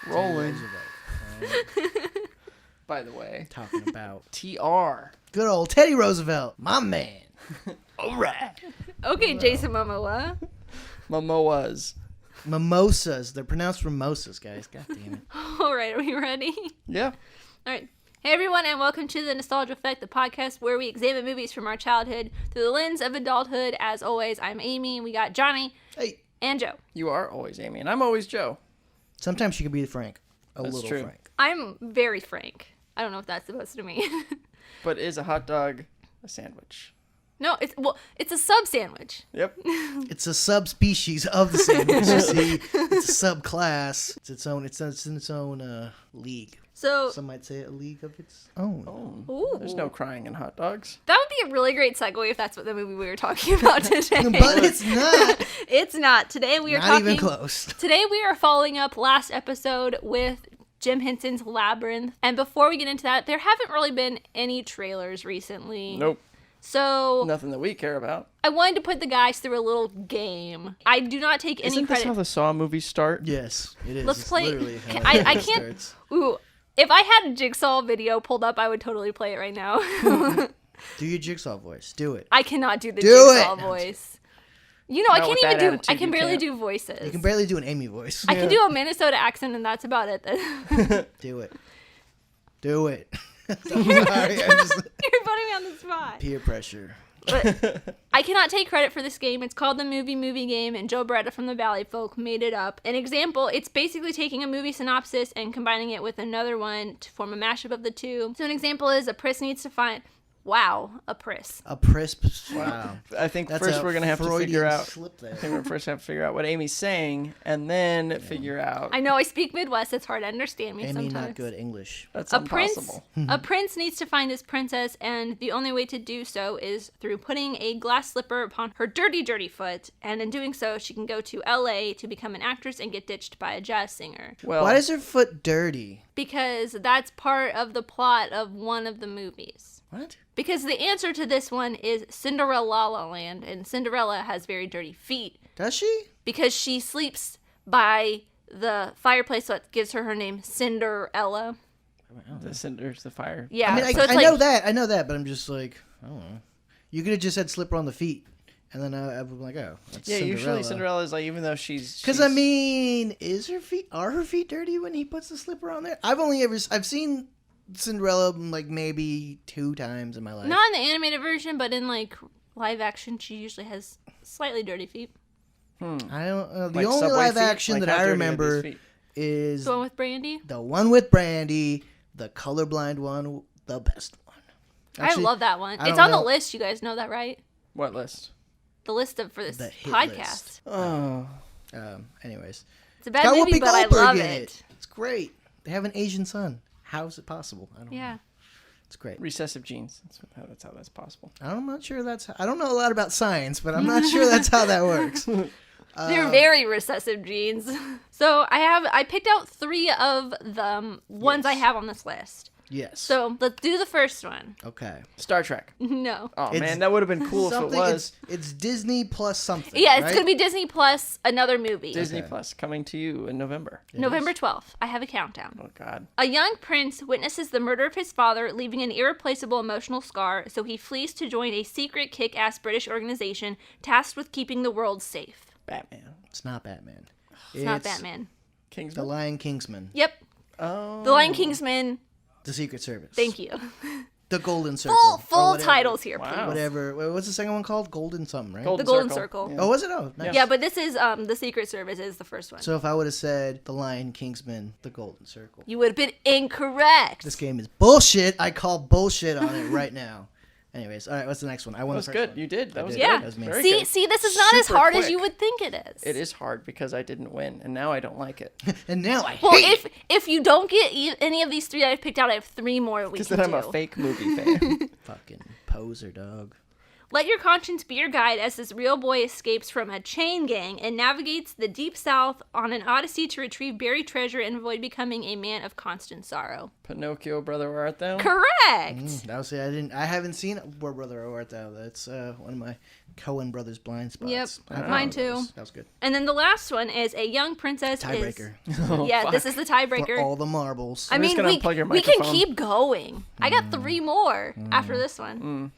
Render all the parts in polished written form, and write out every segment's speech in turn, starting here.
Rolling. By the way. Talking about TR. good old Teddy Roosevelt, my man. All right. Okay, Jason Momoa. Momoas. Mimosas. They're pronounced mimosas, guys. God damn it. All right, are we ready? Yeah. All right. Hey, everyone, and welcome to the Nostalgia Effect, the podcast where we examine movies from our childhood through the lens of adulthood. As always, I'm Amy, and we got Johnny and Joe. You are always Amy, and I'm always Joe. Sometimes you can be Frank. That's little true. Frank. I'm very frank. I don't know if that's supposed to mean. But is a hot dog a sandwich? No, it's a sub sandwich. Yep. It's a subspecies of the sandwich. You see, it's a subclass. It's in its own league. So Some might say a league of its own. Oh, ooh, there's no crying in hot dogs. that would be a really great segue if that's what the movie we were talking about today. But it's not. It's not. Today we are Not talking. even close. Today we are following up last episode with Jim Henson's Labyrinth. And before we get into that, there haven't really been any trailers recently. Nope. So Nothing that we care about. I wanted to put the guys through a little game. I do not take any Isn't this credit. how the Saw movies start? Yes, it is. Let's It's play. literally how I it can't. starts. Ooh, if I had a Jigsaw video pulled up, I would totally play it right now. Do your Jigsaw voice. Do it. I cannot do the Do Jigsaw it! voice. You know, I Not can't with even that do. attitude, I can you barely can't. do voices. You can barely do an Amy voice. I can do a Minnesota accent, and that's about it. Do it. Do it. I'm sorry. I'm just You're putting me on the spot. peer pressure. But I cannot take credit for this game. It's called the Movie Game, and Joe Beretta from the Valleyfolk made it up. An example, it's basically taking a movie synopsis and combining it with another one to form a mashup of the two. So an example is a Pris needs to find... Wow, a Pris. A prisp. Wow. I think That's first a we're going to have to Freudian figure out... slip there. I think we're first have to figure out what Amy's saying, and then figure out... I know I speak Midwest. It's hard to understand me Amy, sometimes. not good English. That's A prince, impossible. a prince needs to find his princess, and the only way to do so is through putting a glass slipper upon her dirty, dirty foot. And in doing so, she can go to LA to become an actress and get ditched by a jazz singer. Well, Why is her foot dirty? Because that's part of the plot of one of the movies. What? Because the answer to this one is Cinderella La La Land, and Cinderella has very dirty feet Does she? because she sleeps by the fireplace, so it gives her name Cinderella. the cinders, the fire. Yeah, I mean, so it's I like, know that, but I'm just like, I don't know. You could have just said slipper on the feet, and then I would be like, oh, that's Yeah, Cinderella. usually Cinderella is like, even though she's... Because I mean, are her feet dirty when he puts the slipper on there? I've seen Cinderella like maybe 2 times in my life. not in the animated version, but in like live action, she usually has slightly dirty feet. I don't. The Like only Subway live feet? action Like, that how I dirty are remember these feet? is The one with Brandy. the one with Brandy, the colorblind one, the best one. Actually, I love that one. I It's don't on know. the list. You guys know that, right? What list? The list for this The hit podcast. list. Oh. Anyways, It's a bad got movie, Whoopi but I Goldberg love in it. It's great. They have an Asian son. How is it possible? I don't know. Yeah. It's great. Recessive genes. That's how that's possible. I'm not sure I don't know a lot about science, but I'm not sure that's how that works. They're very recessive genes. So I picked out 3 of the ones I have on this list. Yes. So let's do the first one. Okay. Star Trek. No. Oh, It's man, that would have been cool if it Something. was. It's Disney plus something. Yeah, it's right? going to be Disney Plus, another movie. Disney Okay. Plus coming to you in November. November 12th. I have a countdown. Oh, God. A young prince witnesses the murder of his father, leaving an irreplaceable emotional scar, so he flees to join a secret kick-ass British organization tasked with keeping the world safe. Batman. It's not Batman. It's not Batman. The Kingsman. Lion Kingsman. Yep. Oh. The Lion Kingsman. The Secret Service. Thank you. The Golden Circle. Full or whatever. titles here, Wow. please. Whatever. What's the second one called? Golden something, right? The Golden Circle. Yeah. Oh, was it? Oh, nice. Yeah, but this is the Secret Service is the first one. So if I would have said The Lion Kingsman, The Golden Circle. You would have been incorrect. This game is bullshit. I call bullshit on it right now. Anyways, all right, what's the next one? I won That was the first good. one. You did. That was did. good. Yeah. That was me. Very See, good. see, this is not as Super hard as quick. you would think it is. It is hard because I didn't win, and now I don't like it. And now I Well, hate it. if you don't get any of these 3 I've picked out, I have 3 more we Because can then I'm do. a fake movie fan. Fucking poser, dog. Let your conscience be your guide as this real boy escapes from a chain gang and navigates the deep south on an odyssey to retrieve buried treasure and avoid becoming a man of constant sorrow. Pinocchio, Brother, Where Art Thou? Correct. That was it. I haven't seen Where Brother Art Thou. That's one of my Coen brothers blind spots. Yep, I thought mine too. That was good. And then the last one is a young princess Tiebreaker. Yeah, this is the tiebreaker. For all the marbles. I I'm just mean, gonna unplug your we can microphone. keep going. I got 3 more after this one.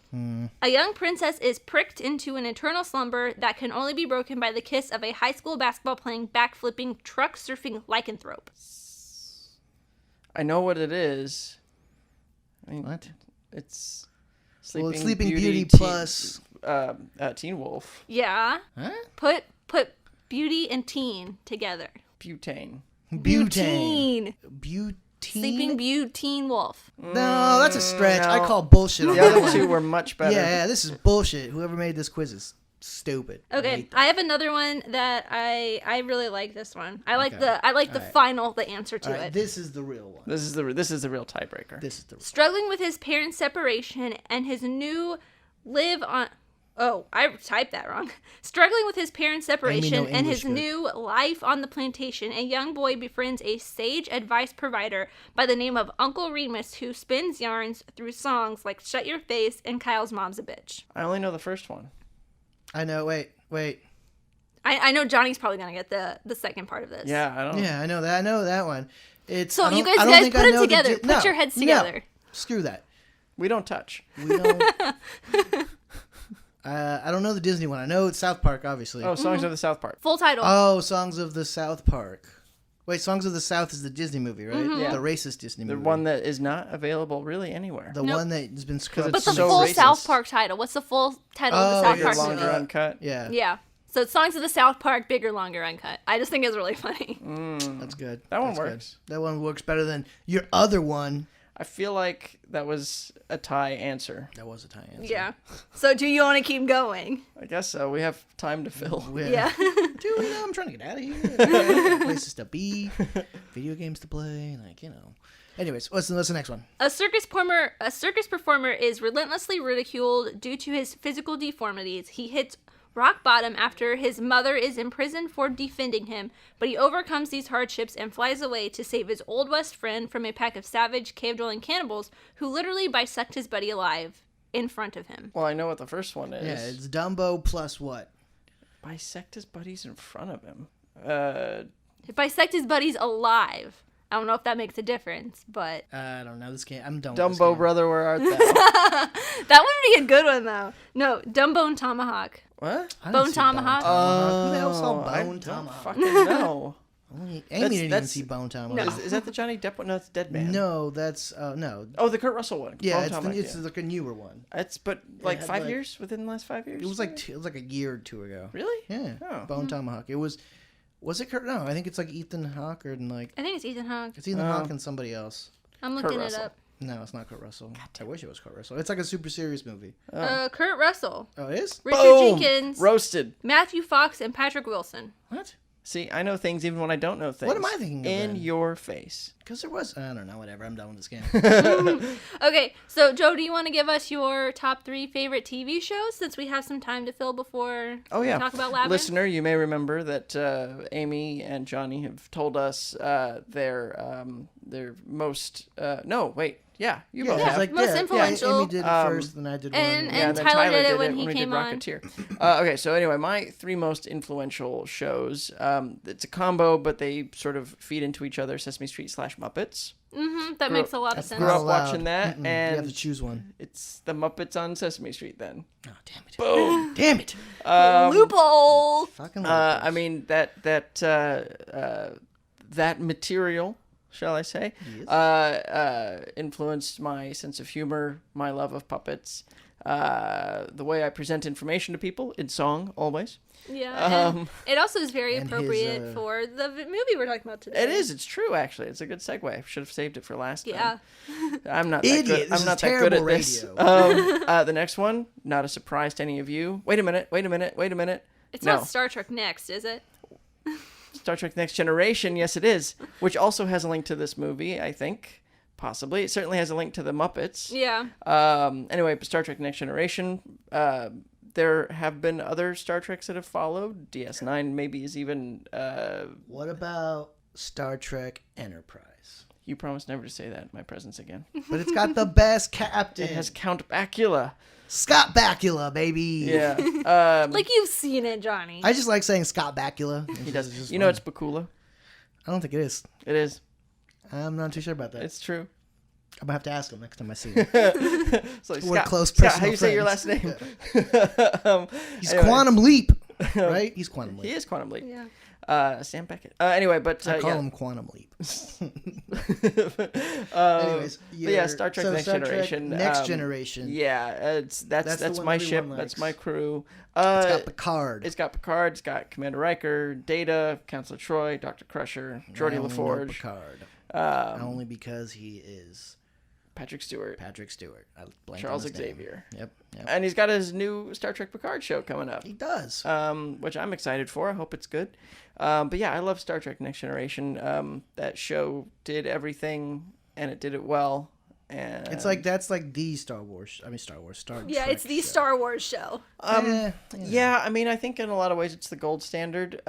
A young princess is pricked into an eternal slumber that can only be broken by the kiss of a high school basketball playing, backflipping, truck surfing lycanthrope. I know what it is. I mean, What? It's Well, it's Sleeping Beauty Teen- plus... Teen Wolf. Yeah. Huh? Put beauty and teen together. Butane. Butane. Butane. Butane? Sleeping Teen Wolf. No, that's a stretch. I no. call bullshit on The that other one. two were much better. Yeah, this is bullshit. Whoever made this quiz is stupid. I Okay, hate that. I have another one that I really like this one. I like Okay. the Alright. the answer to All right, it. this is the real one. This is the real tiebreaker. This is the real Struggling with his parents' separation and his new live on. Oh, I typed that wrong. Struggling with his parents' separation no and his English good. new life on the plantation, a young boy befriends a sage advice provider by the name of Uncle Remus, who spins yarns through songs like "Shut Your Face" and "Kyle's Mom's a Bitch." I only know the first one. I know. Wait. I know Johnny's probably gonna get the second part of this. Yeah, I don't. Yeah, I know that. I know that one. It's So I you don't- I don't guys think put I it know the together. di- Put no, your heads no. together. Screw that. We don't touch. We don't. I don't know the Disney one. I know it's South Park, obviously. Oh, Songs of the South Park. Full title. Oh, Songs of the South Park. Wait, Songs of the South is the Disney movie, right? Yeah. The racist Disney The movie. one that is not available really anywhere. The Nope. one that has been scrubbed. but the it's so full racist. South Park title. What's the full title of the Oh, South Bigger, Park longer, movie? uncut. Yeah, Yeah. So it's Songs of the South Park, bigger, longer, uncut. I just think it's really funny. that's good. That one That's good. works. That one works better than your other one. I feel like that was a tie answer. That was a tie answer. Yeah. So do you want to keep going? I guess so. We have time to fill. Yeah. Dude, I'm trying to get out of here. Places to be, video games to play, Anyways, what's the next one? A circus performer is relentlessly ridiculed due to his physical deformities. He hits rock bottom after his mother is imprisoned for defending him, but he overcomes these hardships and flies away to save his Old West friend from a pack of savage cave-dwelling cannibals who literally bisect his buddy alive in front of him. Well, I know what the first one is. Yeah, it's Dumbo plus what? Bisect his buddies in front of him. Bisect his buddies alive. I don't know if that makes a difference, but I don't know. This game. I'm done with this Dumbo, game. brother, where art thou? that would be a good one though. No, Dumbo and Tomahawk. What? I didn't Bone see Tomahawk? Who the hell saw I Bone don't Tomahawk? fucking know. Amy That's- didn't even that's- see Bone Tomahawk. No. Is that the Johnny Depp one? No, it's Dead Man. No, that's no. Oh, the Kurt Russell one. Yeah, Bone it's Tomahawk, it's yeah. like a newer one. It's but like had, 5 like- years within the last 5 years. It was like a year or two ago. Really? Yeah. Oh. Bone Tomahawk. It was. Was it Kurt? No, I think it's like Ethan Hawke or like I think it's Ethan Hawke. it's Ethan Hawke and somebody else. I'm Kurt looking it Russell. up. No, it's not Kurt Russell. I wish it was Kurt Russell. It's like a super serious movie. Kurt Russell, Oh, it is? Richard Boom! Jenkins, Roasted. Matthew Fox, and Patrick Wilson. What? See, I know things even when I don't know things. What am I thinking of In then? your face. Because there was. I don't know. Whatever. I'm done with this game. Okay, so Joe, do you want to give us your top 3 favorite TV shows since we have some time to fill before Oh yeah. we talk about Labyrinth? Listener, you may remember that Amy and Johnny have told us their most. No, wait. Yeah, you both it's have. like, Most influential. Amy did it first, then I did one. and then Tyler did it when he we came did on. Rocketeer. Okay, so anyway, my 3 most influential shows. It's a combo, but they sort of feed into each other. Sesame Street / Muppets. That Grew- makes a lot of sense. Grew up allowed. watching that, You have and to choose one. it's the Muppets on Sesame Street. Then, Oh, damn it. boom. Damn it. Loophole! Fucking I mean that material, shall I say, influenced my sense of humor, my love of puppets, the way I present information to people in song, always. Yeah, and it also is very and his, appropriate for the movie we're talking about today. It is. It's true. Actually, it's a good segue. I should have saved it for last Yeah. time. I'm not that Idiot, good. this I'm is not that good at terrible this. The next one, not a surprise to any of you. Wait a minute. It's No. not Star Trek Next, is it? Star Trek Next Generation. Yes, it is. Which also has a link to this movie, I think. Possibly. It certainly has a link to the Muppets. Yeah. Anyway, Star Trek Next Generation. There have been other Star Treks that have followed. DS9 maybe is even... What about Star Trek Enterprise? You promised never to say that in my presence again. But it's got the best captain. It has Count Bakula. Scott Bakula, baby. Yeah. Like you've seen it, Johnny. I just like saying Scott Bakula. He does. You know it's Bakula. I don't think it is. It is. I'm not too sure about that. It's true. I'm going to have to ask him next time I see him. So like, We're Scott, close Scott, personal how you say your friends. last name? He's Anyway. Quantum Leap, right? He's Quantum Leap. He is Quantum Leap. Yeah. Sam Beckett. Anyway, but I call yeah. him Quantum Leap. Anyways, but yeah, Star Trek so Next Star Trek Generation. Next Generation. Yeah, That's the that's one my that ship. everyone That's likes. my crew. It's got Picard. It's got Picard. It's got Commander Riker, Data, Counselor Troy, Dr. Crusher, Geordi I only know LaForge, Picard. Only because he is Patrick Stewart, Patrick Stewart. I blanked Charles on his name. Xavier. Yep. And he's got his new Star Trek Picard show coming up. He does. Which I'm excited for. I hope it's good. But yeah, I love Star Trek Next Generation. That show did everything, and it did it well. And It's like that's like the Star Wars. Star Yeah, Trek it's the show. Star Wars show. Yeah, I mean, I think in a lot of ways it's the gold standard.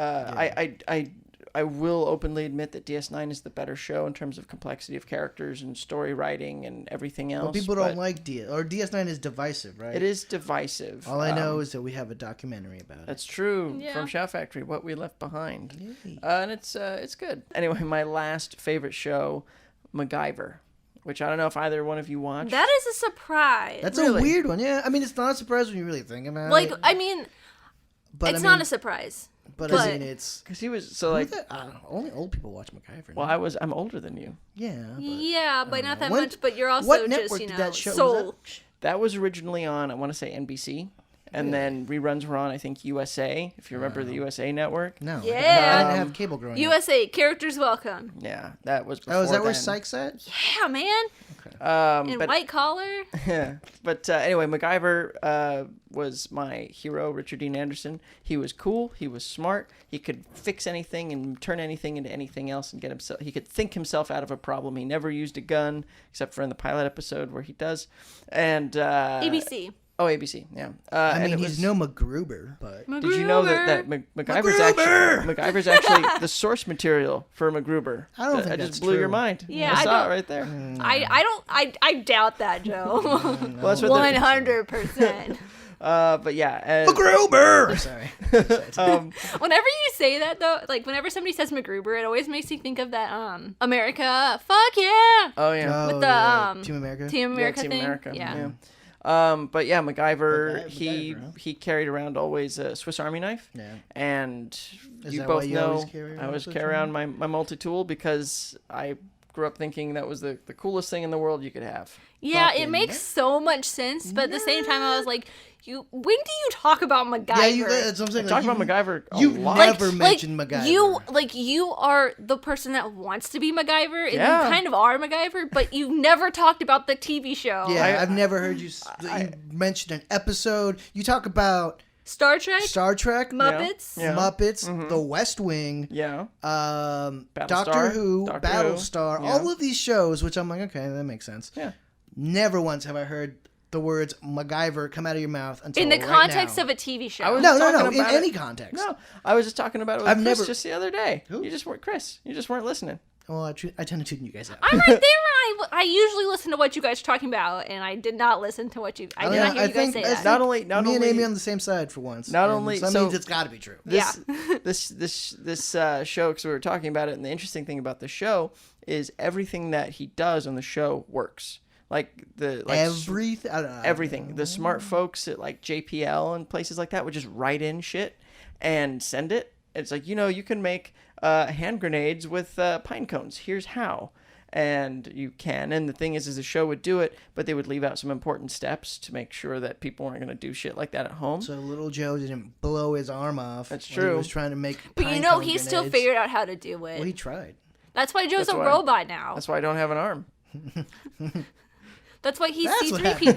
I will openly admit that DS9 is the better show in terms of complexity of characters and story writing and everything else. Well, people don't like DS9 is divisive, right? It is divisive. All I know is that we have a documentary about it. That's true. Yeah. From Shout Factory, What We Left Behind. Yay. And it's good. Anyway, my last favorite show, MacGyver, which I don't know if either one of you watched. That is a surprise. That's Really? a weird one. Yeah, I mean, it's not a surprise when you really think about like, it. I mean, But it's I not mean, a surprise. But but- I mean, it's Because he was so like. only old people watch MacGyver. Well, no? I'm older than you. Yeah. But Yeah, but not that When- much. But you're also what just, network you did know, that show? Was soul. That was originally on, I want to say NBC, and then reruns were on, I think, USA. If you remember the USA network. No. Yeah. I didn't have cable growing up. USA, characters welcome. Yeah, that was before Oh, is that where then. Sykes at? Yeah, man. In but white collar. but anyway, MacGyver was my hero, Richard Dean Anderson. He was cool. He was smart. He could fix anything and turn anything into anything else and get himself. He could think himself out of a problem. He never used a gun, except for in the pilot episode where he does. And ABC. Oh, ABC. Yeah. I and mean, it he's was, no MacGruber, but Did you know that MacGyver's actually the source material for MacGruber? I don't think I just that's blew your true. mind. Yeah, I I saw it don't- right there. I doubt that, Joe. Well, that's what they're- 100%. But yeah. And, MacGruber. Sorry. Whenever you say that, though, like whenever somebody says MacGruber, it always makes me think of that America, fuck yeah, oh yeah. with the Team America. Team America Team thing. America. Yeah. But yeah, MacGyver, MacGyver, huh? he carried around always a Swiss Army knife. Yeah. And Is you that both why you know always carry I around always Swiss carry Army? around my multi-tool because I grew up thinking that was the coolest thing in the world you could have. Yeah, it Fucking makes so much sense, but at the same time, I was like, when do you talk about MacGyver? Yeah, you. That's what I'm saying. Talk like, about MacGyver a You've lot. never mentioned MacGyver. You are the person that wants to be MacGyver, and Yeah. you kind of are MacGyver, but you've never talked about the TV show. Yeah, I've never heard you. You mention an episode. You talk about Star Trek, Star Trek, Muppets. Yeah. Muppets, The West Wing, Yeah. Doctor Who, Doctor Battlestar, Who, yeah. all of these shows, which I'm like, okay, that makes sense. Yeah. Never once have I heard the words MacGyver come out of your mouth until In the right context now. of a TV show. I was No, talking in about any it- context. No, I was just talking about it with I've Chris never- just the other day. Who? You just weren't Chris. You just weren't listening. Well, I tend to tune you guys out. I'm right there when I usually listen to what you guys are talking about, and I did not listen to what you. I did not hear you guys say that. Not only me and Amy on the same side for once. Not and only- so that so- means it's got to be true. this show, because we were talking about it, and the interesting thing about the show is everything that he does on the show works. Like Everything. I don't know. everything. The smart folks at like JPL and places like that would just write in shit and send it. It's like, you can make hand grenades with pine cones. Here's how. And you can. And the thing is the show would do it, but they would leave out some important steps to make sure that people weren't going to do shit like that at home. So little Joe didn't blow his arm off. That's when true. He was trying to make. But pine he cone still grenades. figured out how to do it. Well, he tried. That's why Joe's That's a why- robot now. That's why I don't have an arm. That's why he's That's what C3PO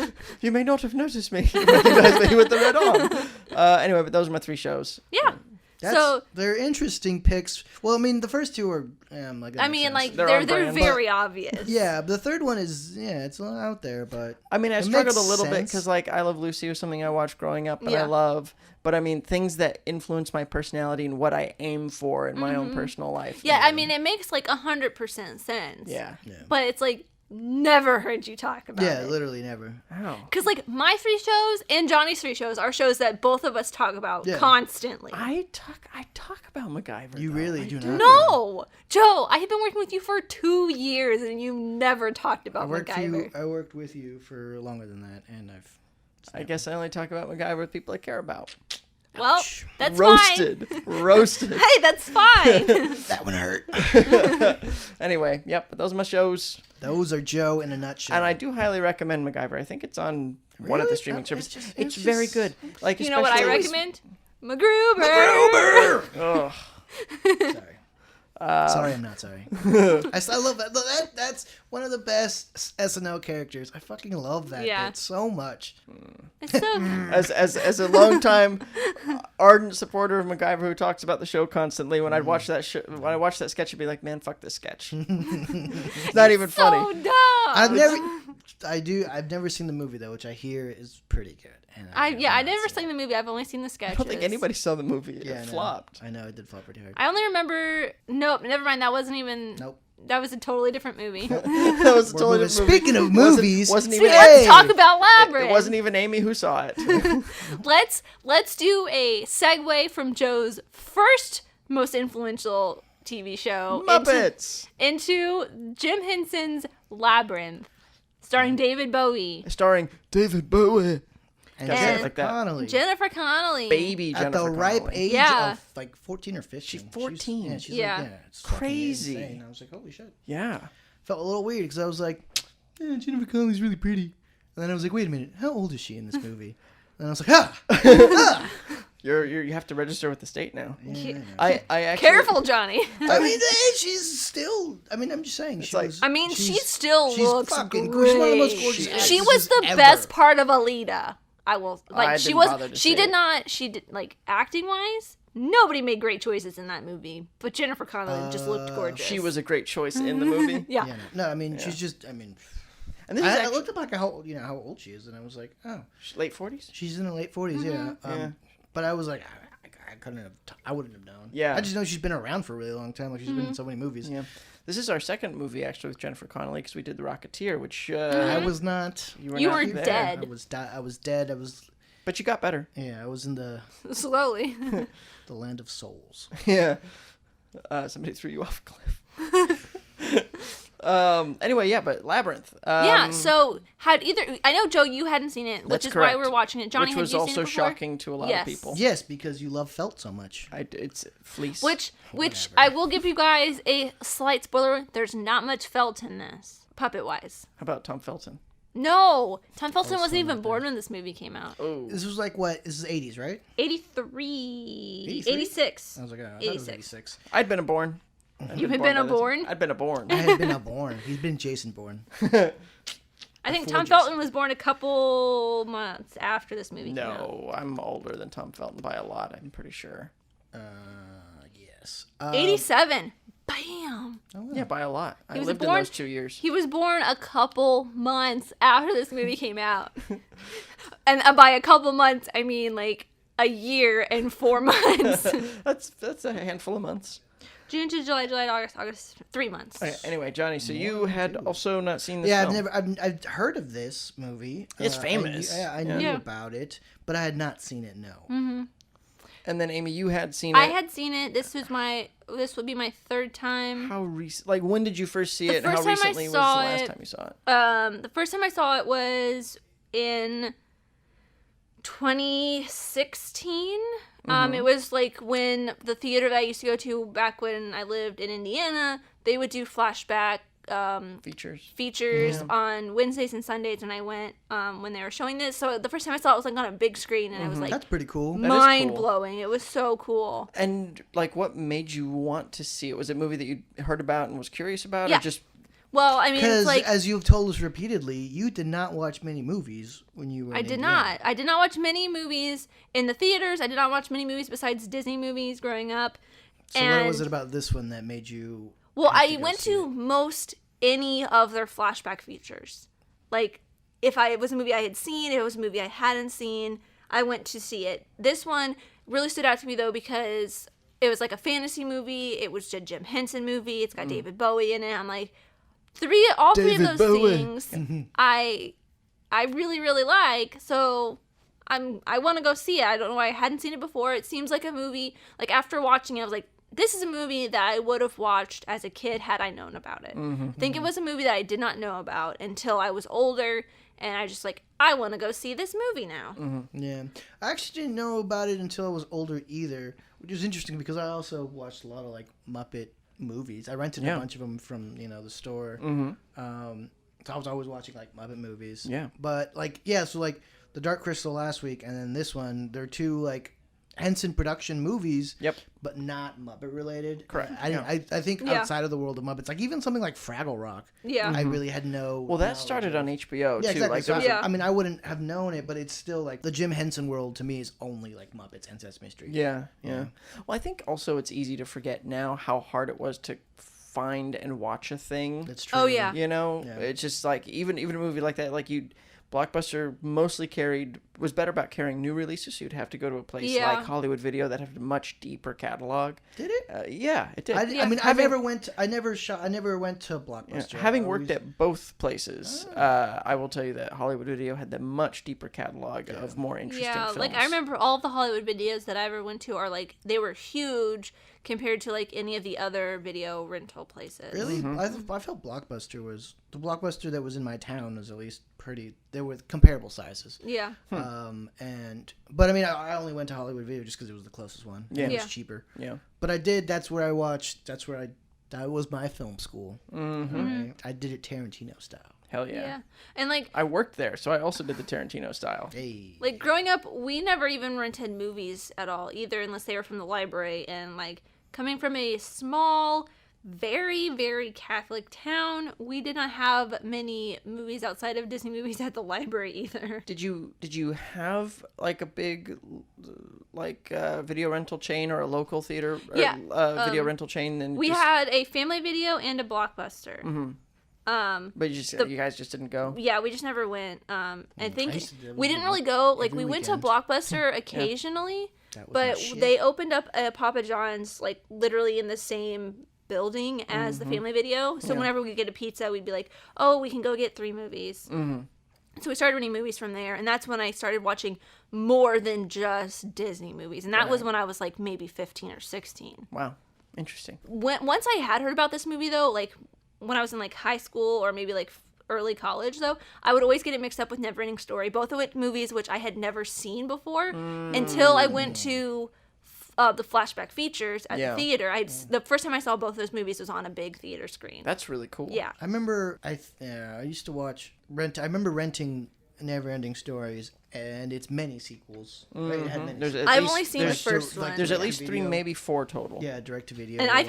Joe. You may not have noticed me. You recognized me with the red arm. Anyway, but those are my three shows. Yeah. They're interesting picks. Well, I mean, the first two are they're very obvious. Yeah, the third one is it's a little out there, but I mean, I struggled a little bit because like I Love Lucy was something I watched growing up, and I love. But I mean, things that influence my personality and what I aim for in my own personal life. Yeah, I mean, it makes like 100% sense. Yeah. But it's like never heard you talk about it. Yeah, literally never. How? Because like my 3 shows and Johnny's 3 shows are shows that both of us talk about constantly. I talk about MacGyver. You really do not. No, Joe, I have been working with you for 2 years and you never talked about MacGyver. I worked with you for longer than that, and I guess I only talk about MacGyver with people I care about. Well, that's Roasted. fine. Roasted. Hey, that's fine. that one hurt. Anyway, but those are my shows. Those are Joe in a nutshell. And I do highly recommend MacGyver. I think it's on one of the streaming services. It's very good. Like, you know what I recommend? MacGruber. Oh. Sorry. Sorry, I'm not sorry. I love that. That's one of the best SNL characters. I fucking love that bit so much. It's so as a longtime ardent supporter of MacGyver who talks about the show constantly, when I watch that sketch, I'd be like, man, fuck this sketch. It's not even funny. So dumb. I've never seen the movie though, which I hear is pretty good. And I've never seen the movie. I've only seen the sketches. I don't think anybody saw the movie. It flopped. I know it did flop pretty hard. I only remember. Nope, never mind. That wasn't even. Nope. That was a totally different movie. That was a totally different movie. Speaking of movies, wasn't even. Let's talk about Labyrinth. It wasn't even Amy who saw it. Let's do a segue from Joe's first most influential TV show Muppets into Jim Henson's Labyrinth, starring David Bowie. Starring David Bowie. And Jennifer Connelly. Baby Jennifer Connelly. At the ripe age of like 14 or 15. She's 14. She's like, it's crazy. Insane. I was like, holy shit. Yeah. Felt a little weird because I was like, Jennifer Connelly's really pretty. And then I was like, wait a minute, how old is she in this movie? And I was like, You have to register with the state now. Yeah. I actually, Careful, Johnny. I mean, she's still. I mean, I'm just saying. She still looks fucking great. She's one of the most gorgeous actresses She was the ever. best part of Alita. I will like. She did acting wise. Nobody made great choices in that movie, but Jennifer Connelly just looked gorgeous. She was a great choice in the movie. Yeah. No, I mean, she's just. I mean. And this I looked up like how old she is, and I was like, oh, late 40s. She's in her late 40s, yeah. But I was like, I wouldn't have known. Yeah. I just know she's been around for a really long time. Like she's been in so many movies. Yeah. This is our second movie actually with Jennifer Connelly because we did The Rocketeer, which I was not. You were dead. I was dead. But you got better. Yeah, I was in the slowly. The land of souls. Yeah. Somebody threw you off a cliff. Anyway, but Labyrinth. So I know Joe, you hadn't seen it, which is correct. why we're watching it. Johnny, which was had you also seen it before? shocking to a lot of people. Yes, because you love Felt so much. It's fleece. Which Whatever. I will give you guys a slight spoiler. There's not much felt in this, puppet wise. How about Tom Felton? No, Tom Felton wasn't even born when this movie came out. Oh. This was like what? This is 80s, right? 83. 86. I was like, I thought 86. it was 86. I'd been born. You had been born? I'd been born. I had been born. He's been Jason Bourne. I think Tom Felton was born a couple months after this movie came out. No, I'm older than Tom Felton by a lot, I'm pretty sure. Yes. 87. Bam. Yeah, by a lot. I was lived in born- those 2 years. He was born a couple months after this movie came out. And by a couple months, I mean like a year and 4 months. That's a handful of months. June to July, August, 3 months. Okay, anyway, Johnny, so you had also not seen this Yeah, film. I've heard of this movie. It's famous. I knew about it, but I had not seen it. No. Mm-hmm. And then Amy, you had seen it. I had seen it. This would be my third time. How recent? Like, when did you first see it? And first how time I recently was the saw last it- time you saw it? The first time I saw it was in 2016. It was like when the theater that I used to go to back when I lived in Indiana, they would do flashback features on Wednesdays and Sundays, and I went when they were showing this. So the first time I saw it was like on a big screen, and I was like, That's pretty cool. mind blowing. It was so cool. And like, what made you want to see it? Was it a movie that you heard about and was curious about, Yeah. or just Well, I mean, because it's like, as you've told us repeatedly, you did not watch many movies when you were. I did not. I did not watch many movies in the theaters. I did not watch many movies besides Disney movies growing up. So what was it about this one that made you? Well, I went to most any of their flashback features. Like, if it was a movie I had seen, if it was a movie I hadn't seen, I went to see it. This one really stood out to me, though, because it was like a fantasy movie. It was a Jim Henson movie. It's got David Bowie in it. I'm like, all three of those things I really, really like. So I want to go see it. I don't know why I hadn't seen it before. It seems like a movie, like after watching it, I was like, this is a movie that I would have watched as a kid had I known about it. I think it was a movie that I did not know about until I was older, and I just like, I want to go see this movie now. Yeah. I actually didn't know about it until I was older either, which is interesting because I also watched a lot of like Muppet movies. I rented a bunch of them from, the store. So I was always watching like Muppet movies. Yeah. But like, so like The Dark Crystal last week and then this one, they're two like Henson production movies, but not Muppet related. Correct. I think outside of the world of Muppets, like even something like Fraggle Rock, I really had no. Well, that started on HBO too. Exactly. Like, so I mean, I wouldn't have known it, but it's still like the Jim Henson world to me is only like Muppets and Sesame Street. Yeah. Well, I think also it's easy to forget now how hard it was to find and watch a thing. That's true. Oh yeah. It's just like even a movie like that, like Blockbuster mostly was better about carrying new releases, so you'd have to go to a place like Hollywood Video that had a much deeper catalog. Did it? Yeah, it did. I mean, I never went to Blockbuster. Having worked at both places, I will tell you that Hollywood Video had the much deeper catalog of more interesting films. Like I remember all of the Hollywood Videos that I ever went to are like, they were huge compared to like any of the other video rental places. Really? I felt Blockbuster was the Blockbuster that was in my town was at least pretty. They were comparable sizes. Yeah. But I mean, I only went to Hollywood Video just because it was the closest one. Yeah. It was cheaper. Yeah. But I did. That's where I watched. That was my film school. Right? I did it Tarantino style. Hell yeah. Yeah. And like, I worked there, so I also did the Tarantino style. Hey. Like growing up, we never even rented movies at all either, unless they were from the library. And like coming from a small, very, very Catholic town, we did not have many movies outside of Disney movies at the library either. Did you have like a big video rental chain or a local theater video rental chain? And we had a Family Video and a Blockbuster. But you guys just didn't go? Yeah, we just never went. I think we didn't really go. Like we went to Blockbuster occasionally, but they opened up a Papa John's like literally in the same building as the Family Video. So whenever we get a pizza, we'd be like, oh, we can go get 3 movies. So we started renting movies from there, and that's when I started watching more than just Disney movies. And that was when I was like maybe 15 or 16. Wow, interesting. Once I had heard about this movie though, like when I was in like high school or maybe like early college though, I would always get it mixed up with Neverending Story, both of it movies which I had never seen before until I went to the flashback features at the theater. The first time I saw both those movies was on a big theater screen. That's really cool. Yeah. I remember I used to I remember renting Neverending Stories and its many sequels. Right? It had many I've only seen the first one. There's at least 3, maybe 4 total. Yeah, direct to video. And I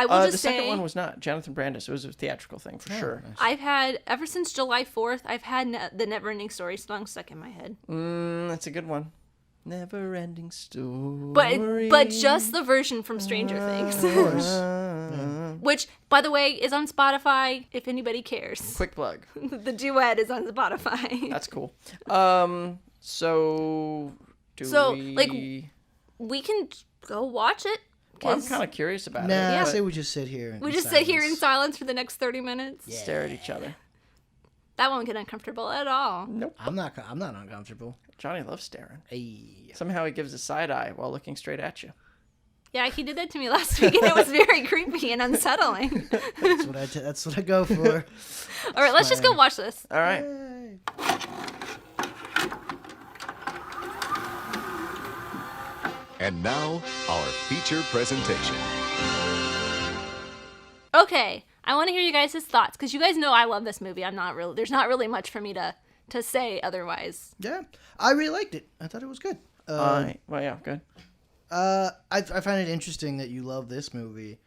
will just say... The second one was not. Jonathan Brandis. It was a theatrical thing, for sure. Nice. I've had, ever since July 4th, I've had the Neverending Story song stuck in my head. That's a good one. Never-ending Story. But just the version from Stranger Things. Of course. Which, by the way, is on Spotify, if anybody cares. Quick plug. The duet is on Spotify. That's cool. We can go watch it. Well, I'm kind of curious about it. I say we just sit here. We just sit here in silence for the next 30 minutes. Yeah. Stare at each other. That won't get uncomfortable at all. Nope. I'm not uncomfortable. Johnny loves staring. Hey. Somehow he gives a side eye while looking straight at you. Yeah, he did that to me last week, and it was very creepy and unsettling. That's what I go for. All right, let's just go watch this. All right. Yay. And now, our feature presentation. Okay, I want to hear you guys' thoughts, because you guys know I love this movie. There's not really much for me to say otherwise. Yeah, I really liked it. I thought it was good. Well, yeah, good. I find it interesting that you love this movie,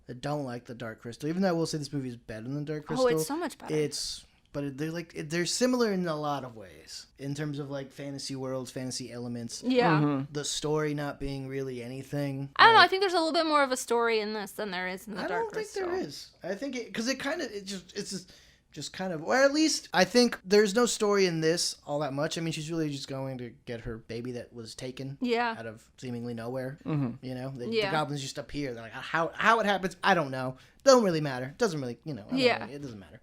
that don't like the Dark Crystal. Even though I will say this movie is better than Dark Crystal. Oh, it's so much better. They're similar in a lot of ways in terms of like fantasy worlds, fantasy elements. Yeah. The story not being really anything. I don't know. I think there's a little bit more of a story in this than there is in the Dark Crystal. I don't think there is. I think because it's just kind of, or at least I think there's no story in this all that much. I mean, she's really just going to get her baby that was taken out of seemingly nowhere. You know, the goblins just appear. They're like, how it happens, I don't know. Don't really matter. Doesn't really, it doesn't matter.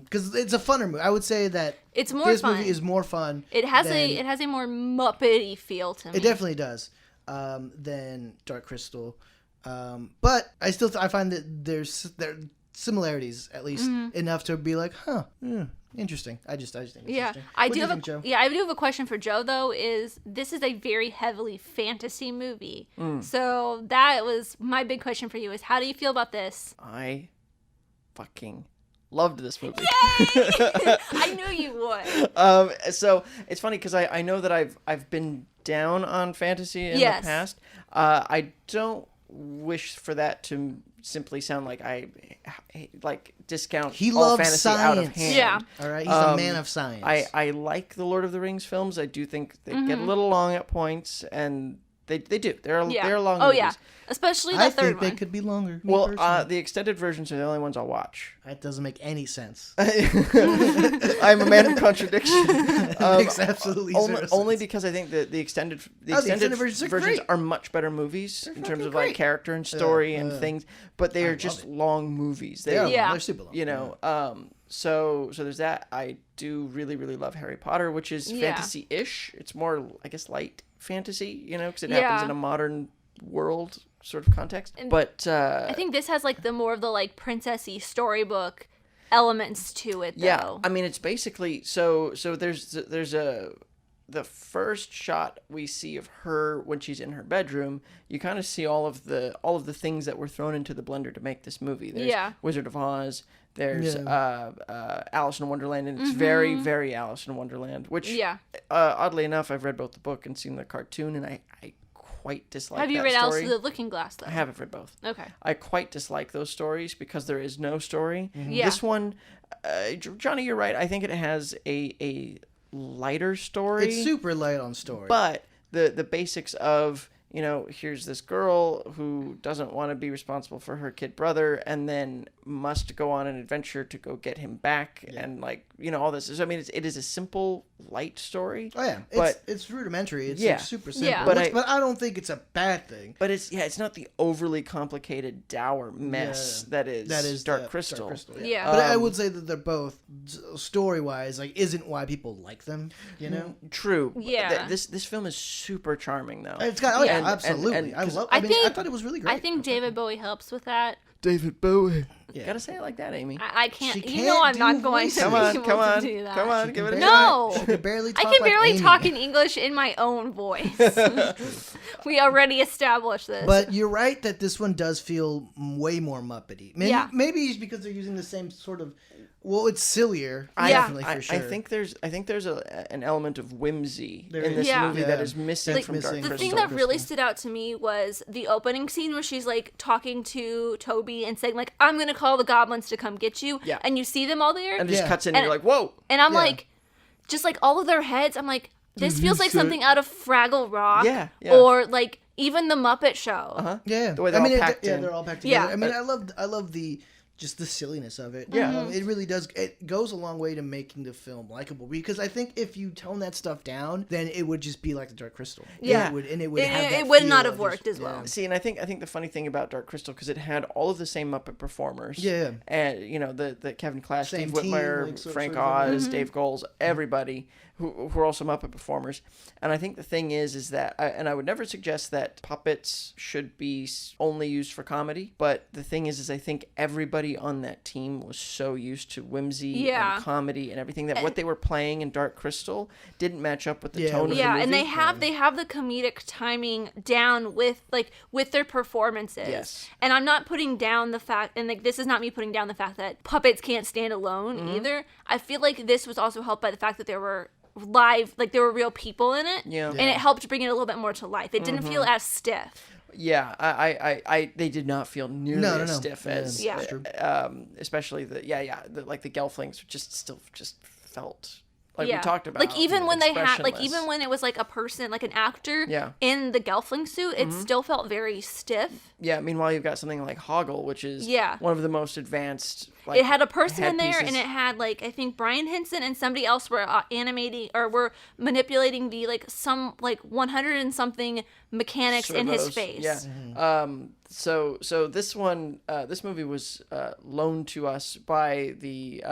Because it's a funner movie. I would say that it's more this fun. movie is more fun. It has a more Muppety feel to me. It definitely does. Than Dark Crystal. But I find that there's similarities, at least enough to be like, interesting. I just think it's interesting. I do have a question for Joe though. This is a very heavily fantasy movie, so that was my big question for you: is how do you feel about this? I fucking loved this movie. Yay! I knew you would. So it's funny because I know that I've been down on fantasy in the past. I don't wish for that to simply sound like I like discount he all loves fantasy science. out of hand. Yeah. All right, he's a man of science. I like the Lord of the Rings films. I do think they get a little long at points, and they do. They're long movies. Yeah, especially the third one. I think they could be longer. Well, the extended versions are the only ones I'll watch. That doesn't make any sense. I'm a man of contradiction. Makes absolutely zero sense. Only because I think that the extended versions are much better movies in terms of like character and story and things, but they are just long movies. They're super long. You know, so there's that. I do really, really love Harry Potter, which is fantasy-ish. It's more, I guess, light fantasy, you know, because it happens in a modern world sort of context. But I think this has like the more of the like princessy storybook elements to it, though. Yeah, I mean, it's basically so there's the first shot we see of her when she's in her bedroom, you kind of see all of the things that were thrown into the blender to make this movie. There's Wizard of Oz, there's Alice in Wonderland, and it's very, very Alice in Wonderland, which oddly enough, I've read both the book and seen the cartoon, and I quite dislike that story. Have you read Alice through the Looking Glass, though? I haven't read both. Okay. I quite dislike those stories because there is no story. Yeah. This one, Johnny, you're right. I think it has a lighter story. It's super light on story. But the basics of, you know, here's this girl who doesn't want to be responsible for her kid brother and then must go on an adventure to go get him back and, like, you know, all this. So, I mean, it is a simple, light story. Oh, yeah. But it's rudimentary. It's like super simple. Yeah. But I don't think it's a bad thing. But it's not the overly complicated dour mess that is Dark Crystal. Dark Crystal, Yeah. But I would say that they're both, story-wise, like, isn't why people like them, you know? True. Yeah. This film is super charming, though. It's got, absolutely. I thought it was really great. I think David Bowie helps with that. David Bowie. Yeah. Gotta say it like that, Amy. I can't. She You know I'm can't not going to voices. be able to do that. Come on, give it a No. She can barely talk I can barely like Amy. talk in English in my own voice. We already established this. But you're right that this one does feel way more Muppety. Maybe it's because they're using the same sort of. Well, it's sillier. Definitely for sure. I think there's an element of whimsy There in is. this Yeah. movie that is missing Like, from Dark the the Crystal. thing that really stood out to me was the opening scene where she's like talking to Toby and saying like, "I'm gonna call the goblins to come get you," Yeah. and you see them all there, and it just cuts in, And- and you're like, whoa. and I'm Yeah. like, just like all of their heads, I'm like, this feels like something out of Fraggle Rock, Yeah. or like even the Muppet Show. Yeah, The way they're all packed in. they're all packed Yeah. together. I mean, I love the just the silliness of it. Yeah. It really does. It goes a long way to making the film likable because I think if you tone that stuff down, then it would just be like the Dark Crystal. Yeah. it would have that It would feel not of have worked just- as well. See, and I think the funny thing about Dark Crystal, because it had all of the same Muppet performers. Yeah. And, you know, the Kevin Clash, Same Steve team, Whitmire, like, sort Frank of Oz, Dave Goelz, everybody who are also Muppet performers. And I think the thing is that, and I would never suggest that puppets should be only used for comedy, but the thing is I think everybody on that team was so used to whimsy and comedy and everything that what they were playing in Dark Crystal didn't match up with the tone of the movie. Yeah, and they have the comedic timing down with their performances. Yes. And I'm not putting down the fact, and like this is not me putting down the fact that puppets can't stand alone either. I feel like this was also helped by the fact that there were live, like there were real people in it. Yeah. And it helped bring it a little bit more to life. It didn't feel as stiff. Yeah, they did not feel nearly as stiff as, Yeah. especially the Gelflings just felt like we Yeah. talked about. Like even when they had, like expressionless. even when it was like a person, like an actor Yeah. in the Gelfling suit, it still felt very stiff. Yeah, meanwhile you've got something like Hoggle, which is one of the most advanced. Like, it had a person in there, headpieces. and it had like I think Brian Henson and somebody else were animating or were manipulating the like some like 100 and something mechanics in his Servos. face. Yeah. So this one, this movie was loaned to us by the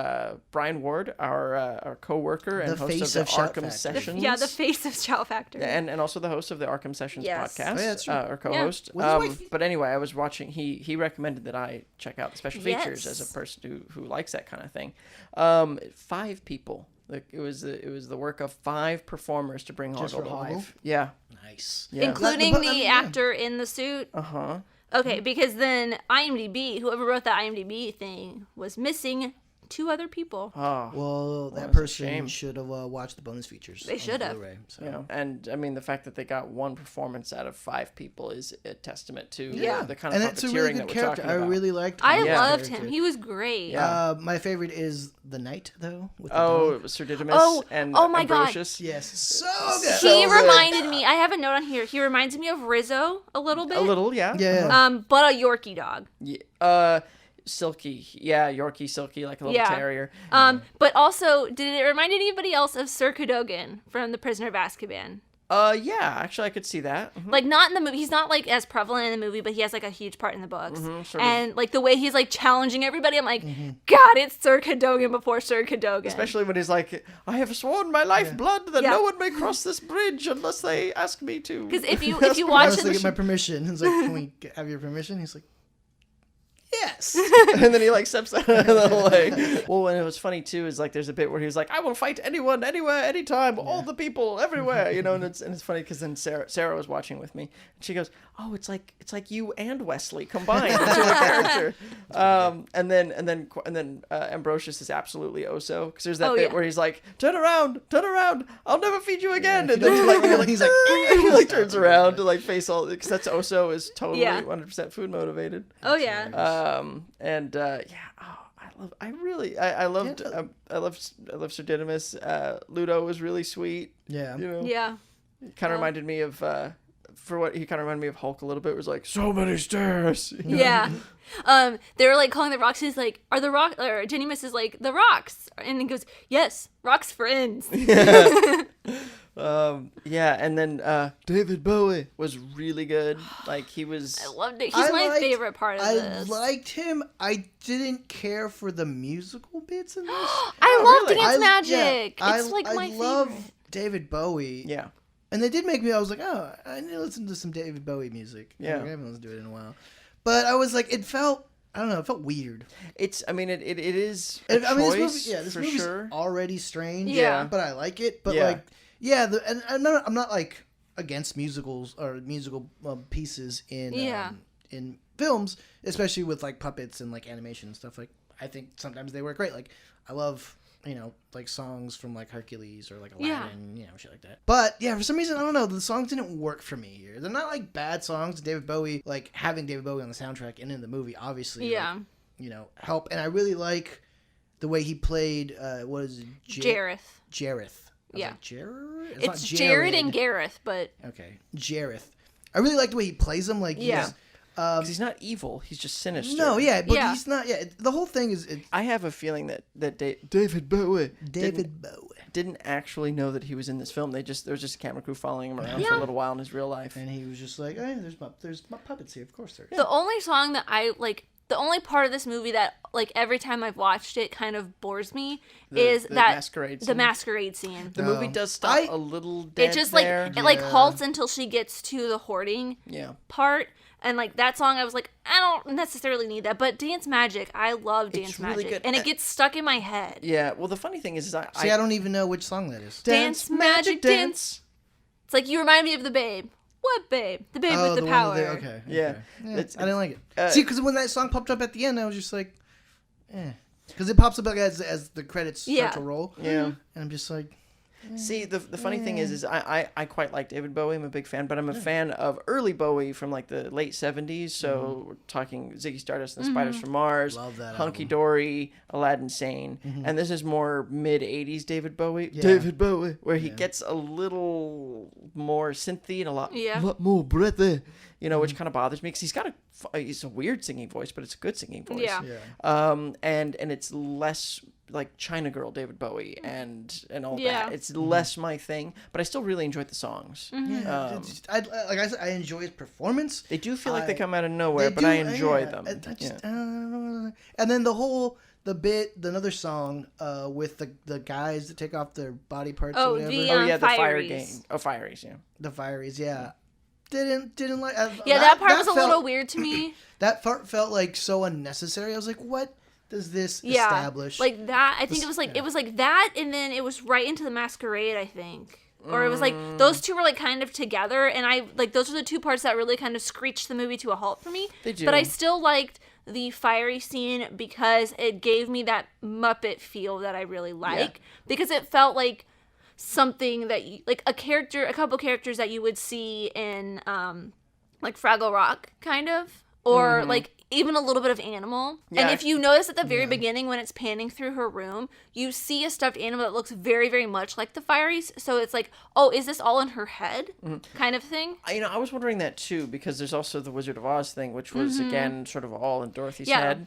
Brian Ward, our co-worker and The host face of of the Shout Arkham Factory. Sessions. Yeah, the face of Shout Factory. and also the host of the Arkham Sessions Yes. podcast, Oh, yeah, that's true. or co-host. With his wife. But anyway, I was watching. He recommended that I check out the special features Yes. as a person who likes that kind of thing. 5 people. Like it was the work of 5 performers to bring Just Hoggle for to Hoggle? life. Yeah. Nice. Yeah. Including But, the yeah. actor in the suit. Uh-huh. Okay, because then IMDb, whoever wrote that IMDb thing, was missing 2 other people. Oh. Well, that that's a person shame. should have watched the bonus features. They on should have. Blu-ray, so. Yeah, and I mean the fact that they got 1 performance out of 5 people is a testament to Yeah. the kind of And it's a puppeteering really that good we're character. talking about. I really liked. I his loved character. him. He was great. Yeah. My favorite is the knight, though. With the Oh, dog. it was Sir Didymus Oh, and oh my God. Ambrosius. Yes, so good. He So good. reminded me. I have a note on here. He reminds me of Rizzo a little bit. A little, yeah. Yeah. But a Yorkie dog. Yeah. Silky. Yeah, Yorkie, Silky, like a little Yeah. terrier. But also, did it remind anybody else of Sir Cadogan from The Prisoner of Azkaban? Yeah, actually I could see that. Mhm. Like not in the movie. He's not like as prevalent in the movie, but he has like a huge part in the books. sort of. And like the way he's like challenging everybody, I'm like, God, it's Sir Cadogan before Sir Cadogan. Especially when he's like, I have sworn my life blood that Yeah. no one may cross this bridge unless they ask me to. Because if you I watch was it, to get my permission. He's like, "Can we have your permission?" He's like, "Yes." And then he like steps out of the way. Well, and it was funny too is like there's a bit where he was like, I will fight anyone, anywhere, anytime, all the people, everywhere, you know. And it's funny because then Sarah was watching with me, and she goes, "Oh, it's like you and Wesley combined into a character." And then Ambrosius is absolutely Oso because there's that Oh, bit yeah. where he's like, turn around, I'll never feed you again," and then He's like, he like turns around to like face all because that's Oso is totally Yeah. 100% food motivated. oh yeah, I loved Sir Didymus. Ludo was really sweet. Yeah. You know, yeah. kind of reminded me of Hulk a little bit. It was like so many stairs. you know? Yeah. They were like calling the rocks. He's like, "Are the rock?" Or Jenny Miss is like, "The rocks," and he goes, "Yes, rocks friends." Yeah, and then David Bowie was really good. Like he was. I loved it. He's my favorite part of this. I liked him. I didn't care for the musical bits in this. I love really? Dance Magic. Yeah, It's like my I love favorite. David Bowie. Yeah. And they did make me. I was like, oh, I need to listen to some David Bowie music. Yeah. I haven't listened to it in a while. But I was like, it felt. I don't know. It felt weird. It's. I mean, it is. A I mean, choice, this for movie's sure. already strange. Yeah. But I like it. But Yeah. like, yeah. And I'm not like against musicals or musical pieces in films, especially with like puppets and like animation and stuff. Like, I think sometimes they work great. Like, I love. Like songs from like Hercules or like Aladdin, shit like that. But yeah, for some reason, I don't know, the songs didn't work for me here. They're not like bad songs. David Bowie, like having David Bowie on the soundtrack and in the movie, obviously, Yeah. help. And I really like the way he played. What is it? Jareth. Jareth. Yeah. Like, Jareth? It's not Jared and Gareth, but Okay, Jareth. I really like the way he plays him. Like, Yeah. 'Cause he's not evil. He's just sinister. No, yeah, but Yeah. he's not. Yeah, the whole thing is I have a feeling that David Bowie David Bowie. didn't actually know that he was in this film. There was just a camera crew following him around for a little while in his real life. And he was just like, hey, there's puppets here. Of course there is. the only song that I like, the only part of this movie that like every time I've watched it kind of bores me is the that masquerade the scene. masquerade scene. The movie does stop I- a little dead It just like there. it like halts until she gets to the hoarding Yeah. part. And like that song, I was like, I don't necessarily need that. But Dance Magic, I love Dance It's really Magic, good. and it gets stuck in my head. Yeah. Well, the funny thing is See, I don't even know which song that is. Dance, magic, dance. It's like you remind me of the Babe. What Babe? The Babe with the one power. that okay. Yeah. Yeah, It's- I didn't like it. See, because when that song popped up at the end, I was just like, because it pops up like as the credits Yeah. start to roll. Yeah. And I'm just like, See, the funny thing is I quite like David Bowie. I'm a big fan, but I'm a fan of early Bowie from like the late 70s. So we're talking Ziggy Stardust and the Spiders from Mars, Love that Hunky album. Dory, Aladdin Sane. And this is more mid 80s David Bowie. Yeah. David Bowie, where he gets a little more synthy and a lot more breathy, which kind of bothers me because he's a weird singing voice, but it's a good singing voice. Yeah. And it's less like China Girl David Bowie and all Yeah. that. It's less my thing, but I still really enjoyed the songs. Yeah, like I said, I enjoy his performance. They do feel like they come out of nowhere, but I enjoy them. And then another song with the guys that take off their body parts or whatever. The Fire Fireys. Game. Oh, Fireys, yeah. The Fireys, yeah. Didn't like. That part was a little weird to me. That part felt like so unnecessary. I was like, what does this establish? Like that. I think it was like that, and then it was right into the Masquerade, I think. Or it was like those two were like kind of together, and I like those are the two parts that really kind of screeched the movie to a halt for me. They do. But I still liked the fiery scene because it gave me that Muppet feel that I really like, because it felt like something that like a couple characters that you would see in like Fraggle Rock kind of, or like even a little bit of Animal. Yeah, and if you notice at the very beginning when it's panning through her room, you see a stuffed animal that looks very, very much like the Fireys. So it's like, oh, is this all in her head kind of thing? I was wondering that too, because there's also the Wizard of Oz thing, which was again sort of all in Dorothy's head.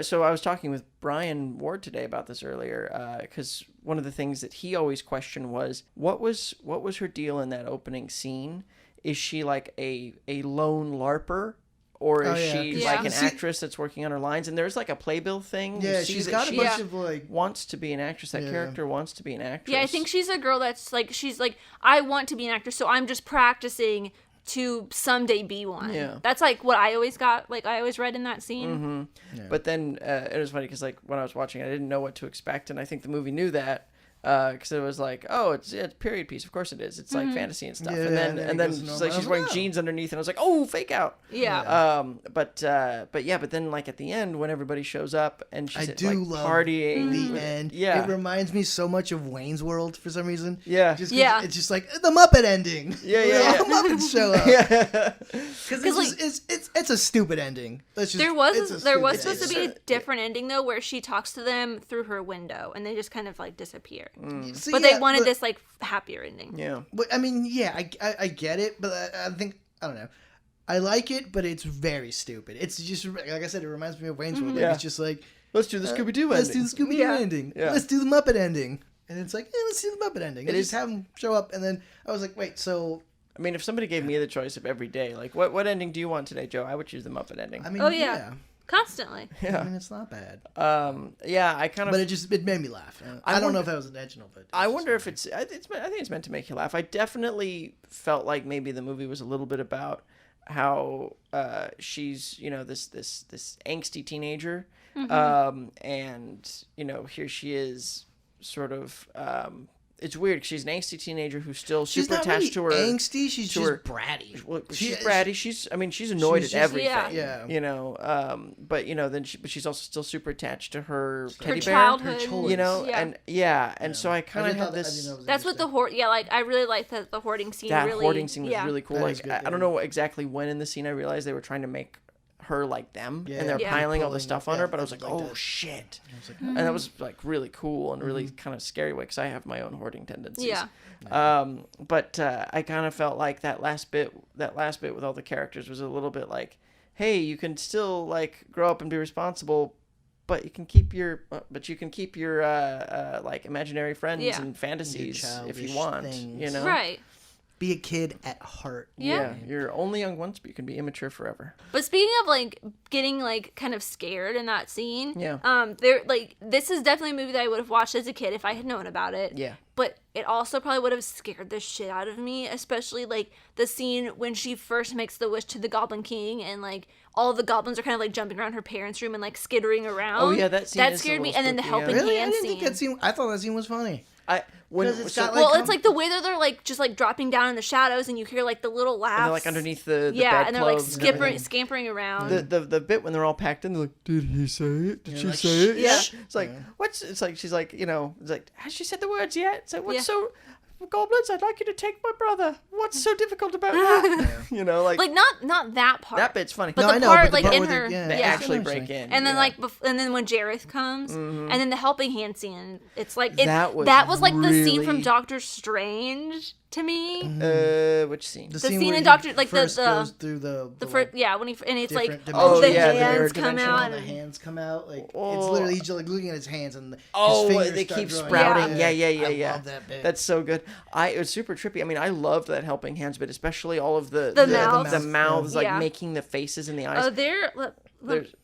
So I was talking with Brian Ward today about this earlier, because one of the things that he always questioned was what was her deal in that opening scene? Is she like a lone LARPer? Or is she like an actress that's working on her lines? And there's like a playbill thing. Yeah, she's got a bunch of like wants to be an actress. That character wants to be an actress. Yeah, I think she's a girl that's like she's like I want to be an actress, so I'm just practicing to someday be one. Yeah, that's like what I always got. Like I always read in that scene. But then it was funny because like when I was watching, I didn't know what to expect, and I think the movie knew that. Because it was like, oh, it's a period piece. Of course it is. It's like fantasy and stuff. And then she's like, she's wearing jeans underneath, and I was like, oh, fake out. Yeah. But then like at the end when everybody shows up and she's love partying. The end. Yeah. It reminds me so much of Wayne's World for some reason. Yeah. It's just like the Muppet ending. Yeah. All Muppets show up. Yeah. Because it's a stupid ending. There was supposed to be a different ending though, where she talks to them through her window, and they just kind of like disappear. So, but they wanted this like happier ending. Yeah. But I mean, I get it, but I think I don't know. I like it, but it's very stupid. It's just like I said, it reminds me of Wayne's World. Like, it's just like let's do the Scooby-Doo ending. Let's do the Scooby-Doo ending. Yeah. Let's do the Muppet ending. And it's like, let's do the Muppet ending. And just have them show up, and then I was like, wait, so. I mean, if somebody gave me the choice of every day, like what ending do you want today, Joe? I would choose the Muppet ending. I mean, constantly. Yeah. I mean, it's not bad. I kind of. But it made me laugh. I don't know if that was intentional, but. I wonder if it's. I think it's meant to make you laugh. I definitely felt like maybe the movie was a little bit about how she's this angsty teenager, and here she is, sort of. It's weird because she's an angsty teenager who's still super attached to her. Angsty. She's just bratty. Well, she's bratty. She's annoyed at everything. Yeah. But she's also still super attached to her teddy bear. Childhood. And so I kind of have this. That's what the like I really like that the hoarding scene. That really, hoarding scene was really cool. That Like good, I don't know exactly when in the scene I realized they were trying to make her like them, and they're Yeah. piling all the stuff on her, but I was like, like oh that. shit. And that was like really cool and really kind of scary way because I have my own hoarding tendencies. Yeah. But I kind of felt like that last bit with all the characters was a little bit like, hey, you can still like grow up and be responsible, but you can keep your like imaginary friends and fantasies if you want, things. Right. Be a kid at heart. Yeah. You're only young once, but you can be immature forever. But speaking of like getting like kind of scared in that scene, this is definitely a movie that I would have watched as a kid if I had known about it. Yeah. But it also probably would have scared the shit out of me, especially like the scene when she first makes the wish to the Goblin King and like all the goblins are kind of like jumping around her parents' room and like skittering around. Oh yeah, that scene scared me. And then the spooky, helping Really? I hand didn't scene. think that scene. I thought that scene was funny. It's like the way that they're like just like dropping down in the shadows and you hear like the little laughs. And they're like underneath the and they're like bedclothes scampering around. The bit when they're all packed in, they're like, did he say it? Did she say it? Yeah. It's like, it's like, she's like, it's like, has she said the words yet? It's like, goblins, I'd like you to take my brother. What's so difficult about that? You know, like not that part. that bit's funny. But No, the I know, part but the like part in where her, They yeah. actually That's what I'm break saying. in. And then yeah. and then when Jareth comes, and then the helping hand scene, it's like That was that was like the scene from really- Doctor Strange to me. Which scene? The scene where in he Doctor- like the- first the- goes through the When he and it's like different all the dimensions. Oh, yeah, the hands nerd come dimension. all out. the and- hands come out. Like it's Oh. literally he's like looking at his hands and his Oh, fingers they start keep growing. sprouting. Yeah, I love that bit. That's so good. It was super trippy. I mean, I loved that helping hands bit, especially all of the mouths. mouths, like Yeah. making the faces and the eyes. Oh, there.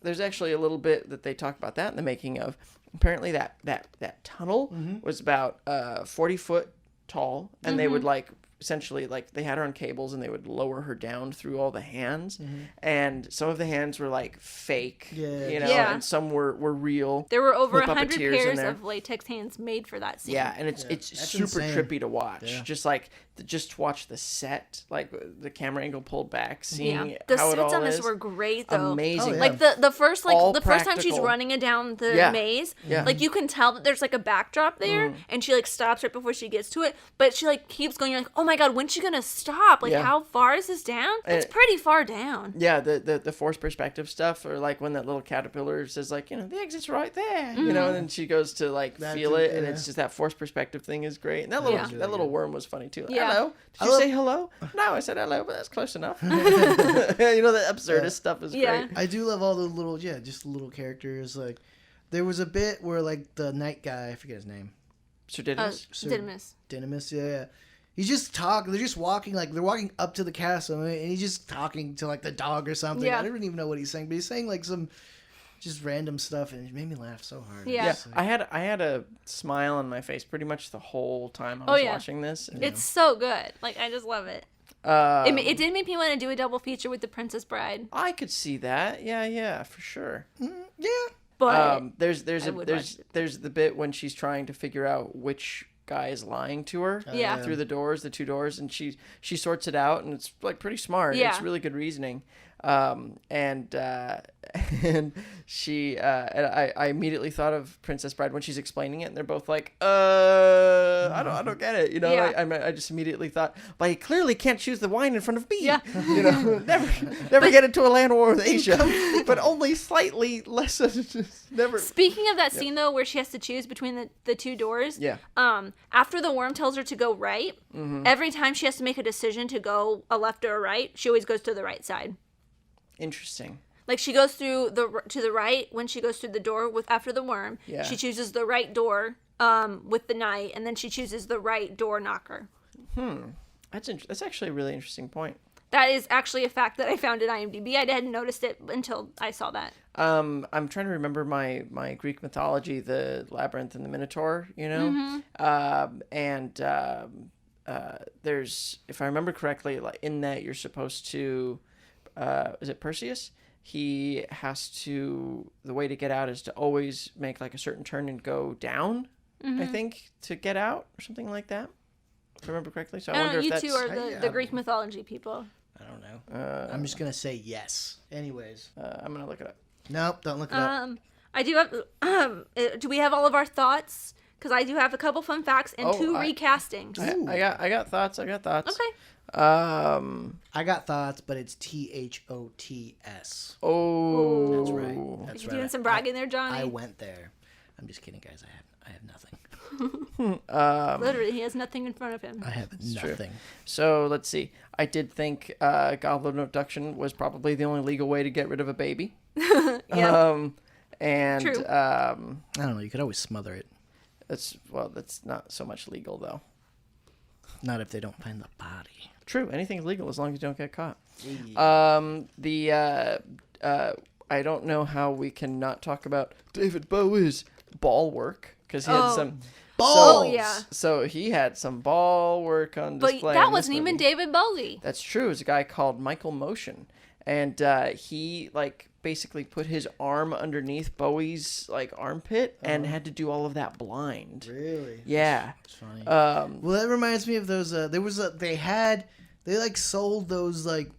There's actually a little bit that they talk about that in the making of. Apparently, that tunnel was about 40 foot tall, and they would like essentially like they had her on cables and they would lower her down through all the hands, and some of the hands were like fake, Yeah. you know, Yeah. and some were real. There were over with 100 puppeteers in pairs there. of latex hands made for that scene. Yeah, and it's That's super insane. trippy to watch. Yeah. Just like just to watch the set, like the camera angle pulled back, seeing Yeah. The how it sets all on this is. were great though. Amazing. Oh, yeah. Like the first All the first time she's practical. running it down the Yeah. maze, Yeah. like you can tell that there's like a backdrop there, and she like stops right before she gets to it, but she like keeps going. You're like, oh my god, when's she gonna stop? Like, Yeah. how far is this down? It's pretty far down. Yeah, the force perspective stuff, or like when that little caterpillar says like, you know, the exit's right there, you know, and then she goes to like That's feel it, it, and yeah. it's just that force perspective thing is great. And that little Yeah. that little worm was funny too. Yeah. Hello, did I you love- say hello? No, I said hello, but that's close enough. You know, that absurdist stuff is Yeah. great. I do love all the little, just the little characters. Like, there was a bit where, like, the night guy, I forget his name. Sir Didymus. Didymus. Dynamis, yeah. He's just talking. They're just walking, like, they're walking up to the castle, and he's just talking to, like, the dog or something. Yeah. I don't even know what he's saying, but he's saying, like, some just random stuff, and it made me laugh so hard. Yeah. Yeah, It's like- I had a smile on my face pretty much the whole time I Oh, was yeah. watching this. And, It's so good. Like, I just love it. It did make me want to do a double feature with The Princess Bride, I could see that. Yeah, for sure. yeah. but There's I would watch it. there's the bit when she's trying to figure out which guy is lying to her. Yeah. Through the two doors, and she sorts it out, and it's like pretty smart. Yeah. It's really good reasoning. And she I immediately thought of Princess Bride when she's explaining it, and they're both like, I don't get it, you know. Yeah. I just immediately thought, well, he clearly can't choose the wine in front of me. Yeah. You know, never get into a land war with Asia, but only slightly less. Never. Speaking of that scene though, where she has to choose between the two doors. Yeah. After the worm tells her to go right, every time she has to make a decision to go a left or a right, she always goes to the right side. Interesting. Like she goes through to the right when she goes through the door after the worm. Yeah. She chooses the right door with the knight, and then she chooses the right door knocker. That's actually a really interesting point. That is actually a fact that I found at IMDb. I hadn't noticed it until I saw that. I'm trying to remember my Greek mythology, the labyrinth and the Minotaur, you know, there's, if I remember correctly, like in that you're supposed to, is it Perseus? He has to, the way to get out is to always make like a certain turn and go down, I think, to get out or something like that. If I remember correctly. So I I don't wonder know. You if two that's. are the Greek mythology people. I don't know. I'm just going to say yes. Anyways. I'm gonna look it up. Nope, don't look it up. I do have. Do we have all of our thoughts? Because I do have a couple fun facts and two recastings. I got thoughts. Okay. I got thoughts, but it's THOTS. Oh, That's right. That's You right. doing some bragging there, Johnny? I went there. I'm just kidding, guys. I have nothing. Literally, he has nothing in front of him. I have nothing. So let's see. I did think goblin abduction was probably the only legal way to get rid of a baby. Yeah. And True. I don't know. You could always smother it. that's not so much legal though. Not if they don't find the body. True. Anything's legal as long as you don't get caught. I don't know how we can not talk about David Bowie's ball work because he had some. Oh, yeah. So he had some ball work on But display. that in this wasn't even movie. David Bowie. That's true. It was a guy called Michael Motion, and he like basically put his arm underneath Bowie's like armpit and had to do all of that blind. Really? Yeah. It's funny. Um, Well, that reminds me of those. There was they like sold those like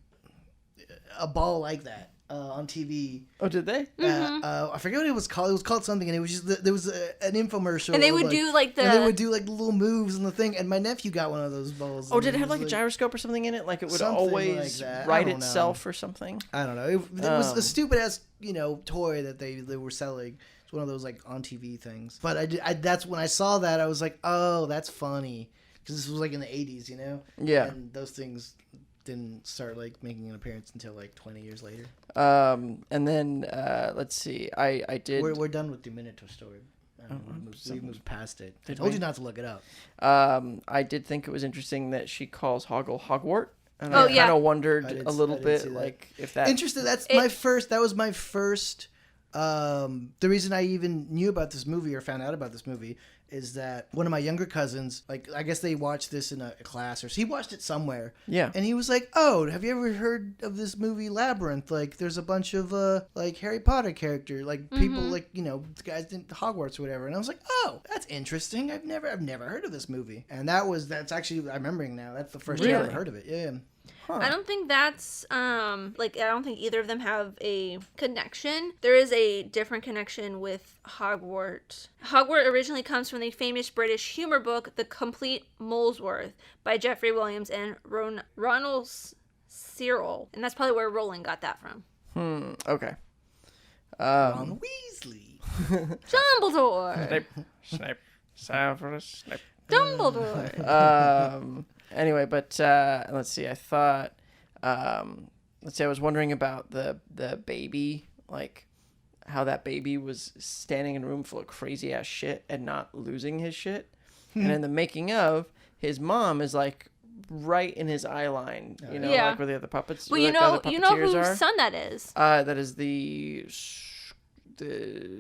a ball like that on TV. Oh, did they? I forget what it was called. It was called something, and it was just there was an infomercial. And they would do like the. And they would do like the little moves and the thing. And my nephew got one of those balls. Oh, did it have like a gyroscope or something in it? Like it would always like right itself or something? I don't know. It was a stupid ass toy that they were selling. It's one of those like on TV things. But that's when I saw that I was like, oh, that's funny, because this was like in the 80s, Yeah. And those things didn't start like making an appearance until like 20 years later. And then let's see. I did. We're done with the Minotaur story. We moved past it. I told we? you not to look it up. I did think it was interesting that she calls Hoggle Hogwart. And Oh, I yeah. kind of wondered I did- a little I did bit see that. like if that. Interesting. That was my first. The reason I even knew about this movie or found out about this movie is that one of my younger cousins, like, I guess they watched this in a class, or he watched it somewhere. Yeah. And he was like, "Oh, have you ever heard of this movie Labyrinth? Like, there's a bunch of like Harry Potter character, like people like guys in Hogwarts or whatever." And I was like, "Oh, that's interesting. I've never heard of this movie." And that's actually, I'm remembering now. That's the first time I ever heard of it. Yeah. Huh. I don't think that's I don't think either of them have a connection. There is a different connection with Hogwarts. Hogwarts originally comes from the famous British humor book The Complete Molesworth by Geoffrey Williams and Ronald Searle, and that's probably where Rowling got that from. Okay. Ron Weasley. Dumbledore. Snape. Severus Snape. Dumbledore. Anyway, but let's see. I thought, I was wondering about the baby, like how that baby was standing in a room full of crazy ass shit and not losing his shit. And in the making of, his mom is like right in his eye line, Yeah. like where the other puppets. Well, where the other you know puppeteers whose are. son that is. That is the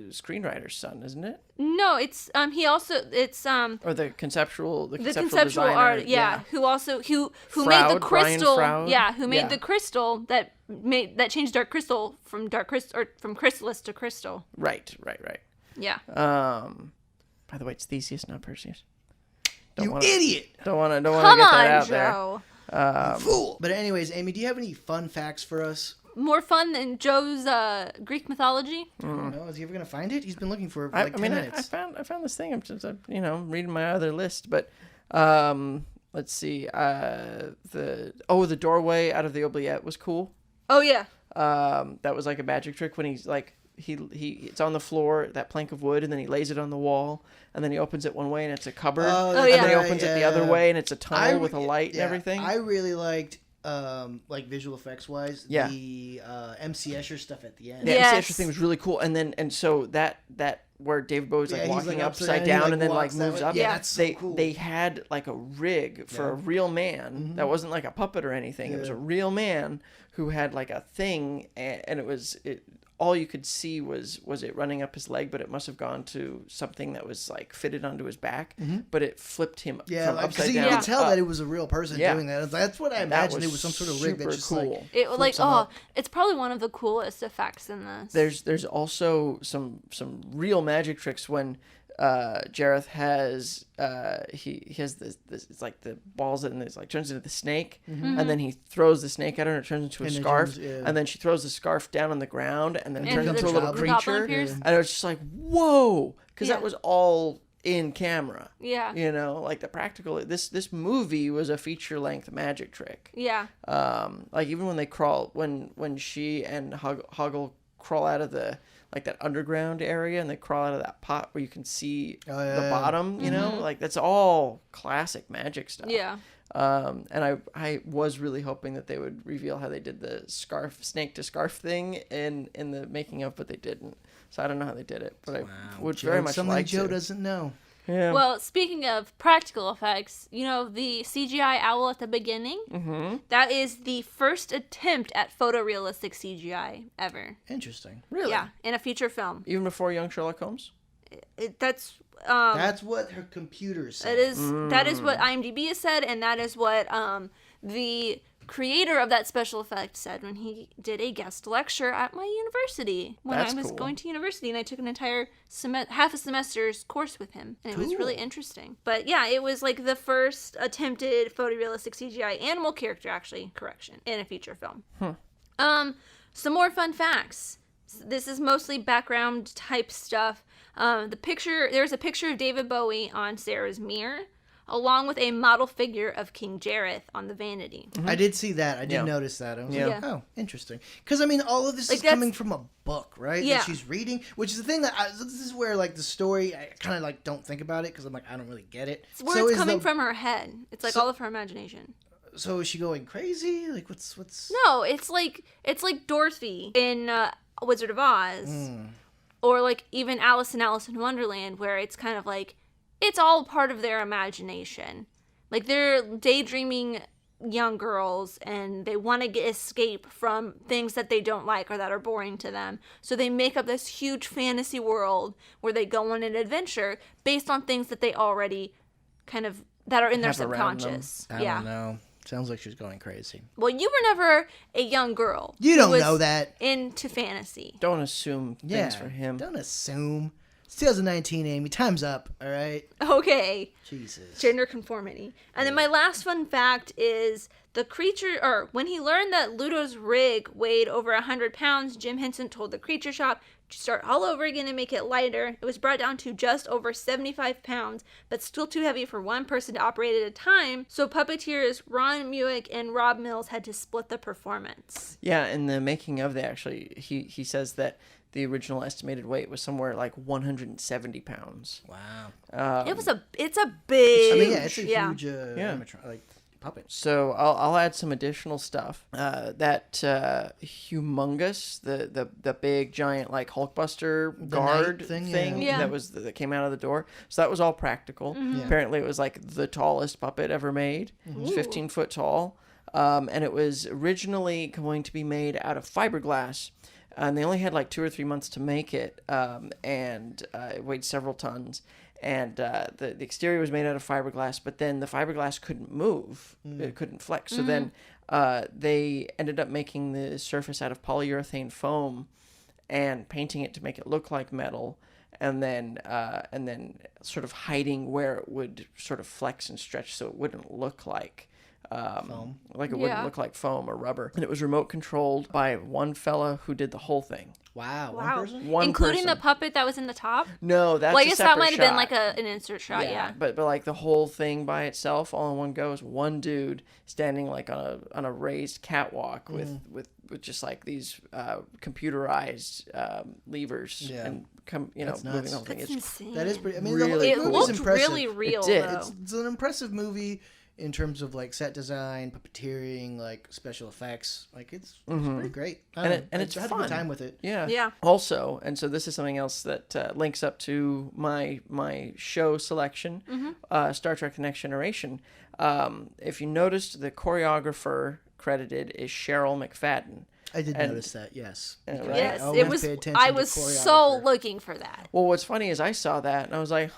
screenwriter's son, isn't it? No, it's Or the conceptual conceptual designer, art, who Froud, made the Brian crystal, Froud. who made the crystal that changed dark crystal from chrysalis to crystal. Right. Yeah. By the way, it's Theseus, not Perseus. Idiot! Don't want to Come get that on, out Joe. there. Fool. But anyways, Amy, do you have any fun facts for us? More fun than Joe's Greek mythology. I don't know. Is he ever gonna find it? He's been looking for it for I 10 mean, minutes. I found this thing. I'm just reading my other list, but let's see. The doorway out of the oubliette was cool. Oh yeah. That was like a magic trick when he's like it's on the floor, that plank of wood, and then he lays it on the wall, and then he opens it one way and it's a cupboard, yeah. and then he opens it the other way and it's a tunnel with a light and everything. I really liked like visual effects wise, Yeah. the MC Escher stuff at the end. The Yes. MC Escher thing was really cool, and so that where David Bowie's like Yeah, he's, walking like, upside upside down down, and then like walks that moves way. up. Yeah, that's so cool. They had like a rig for a real man that wasn't like a puppet or anything. It was a real man who had like a thing, and it was all you could see was it running up his leg, but it must have gone to something that was like fitted onto his back, but it flipped him from like, upside you down. could tell up. that it was a real person doing that. That's what I imagined. It was some sort of rig that super just cool. like It was flips like him up. it's probably one of the coolest effects in this. There's also some real magic tricks when Jareth has he has this it's like the balls and it's like turns into the snake, and then he throws the snake at her and it turns into a And it scarf, turns- and then she throws the scarf down on the ground and then it And turns the into a little goblin creature, appears. and it was just like whoa, because Yeah. that was all in camera. Yeah. Like the practical. This movie was a feature length magic trick. Yeah. Like even when they crawl, when she and Hoggle crawl out of the like that underground area and they crawl out of that pot where you can see the bottom, like that's all classic magic stuff. Yeah. And I was really hoping that they would reveal how they did the snake to scarf thing in the making of, but they didn't. So I don't know how they did it, but I would very much something like Joe to. doesn't know. Yeah. Well, speaking of practical effects, the CGI owl at the beginning, that is the first attempt at photorealistic CGI ever. Interesting. Really? Yeah, in a feature film. Even before Young Sherlock Holmes? That's That's what her computer said. that is what IMDb has said, and that is what the creator of that special effect said when he did a guest lecture at my university when That's I was cool. going to university, and I took an entire half a semester's course with him, and it was really interesting. But yeah, it was like the first attempted photorealistic CGI animal character, actually, correction, in a feature film. Some more fun facts. This is mostly background type stuff. There's a picture of David Bowie on Sarah's mirror, along with a model figure of King Jareth on the vanity. I did see that. I did notice that. I was like, oh, interesting. Because, I mean, all of this is coming from a book, right? Yeah. That she's reading, which is the thing this is where, like, the story, I kind of, like, don't think about it because I'm like, I don't really get it. It's where it's coming from her head. It's like all of her imagination. So is she going crazy? Like, what's... No, it's like Dorothy in Wizard of Oz. Or, like, even Alice in Wonderland, where it's kind of like, it's all part of their imagination. Like, they're daydreaming young girls, and they want to escape from things that they don't like or that are boring to them. So they make up this huge fantasy world where they go on an adventure based on things that they already that are in their subconscious. I don't know. Sounds like she's going crazy. Well, you were never a young girl. You don't know that. Into fantasy. Don't assume things for him. Don't assume. It's 2019, Amy. Time's up, all right? Okay. Jesus. Gender conformity. And then my last fun fact is when he learned that Ludo's rig weighed over 100 pounds, Jim Henson told the creature shop to start all over again and make it lighter. It was brought down to just over 75 pounds, but still too heavy for one person to operate at a time, so puppeteers Ron Muick and Rob Mills had to split the performance. Yeah, in the making of he says that the original estimated weight was somewhere like 170 pounds. Wow. It's a big... I mean, yeah, it's a huge animatronic, puppet. So I'll add some additional stuff. That humongous, the big giant like Hulkbuster guard thing that came out of the door. So that was all practical. Apparently it was like the tallest puppet ever made. It was 15 foot tall. And it was originally going to be made out of fiberglass. And they only had like 2 or 3 months to make it. And it weighed several tons. And the exterior was made out of fiberglass, but then the fiberglass couldn't move. It couldn't flex. So then they ended up making the surface out of polyurethane foam and painting it to make it look like metal, and then sort of hiding where it would sort of flex and stretch so it wouldn't look like foam. Like it wouldn't look like foam or rubber. And it was remote controlled by one fella who did the whole thing. Wow. One person? Including the puppet that was in the top? No, that's I guess that might have been like an insert shot, yeah. But like the whole thing by itself, all in one go, is one dude standing like on a raised catwalk with just like these computerized levers and moving the whole thing. That's insane. That is pretty. I mean, really it cool. looked impressive. Really real. It did. Though. It's an impressive movie. In terms of like set design, puppeteering, like special effects, like it's pretty great. And it's I had fun. a good time with it. Yeah. Also, and so this is something else that links up to my show selection, Star Trek: The Next Generation. If you noticed, the choreographer credited is Cheryl McFadden. I did notice that, yes. Right? Yes, I it was. I was so looking for that. Well, what's funny is I saw that and I was like,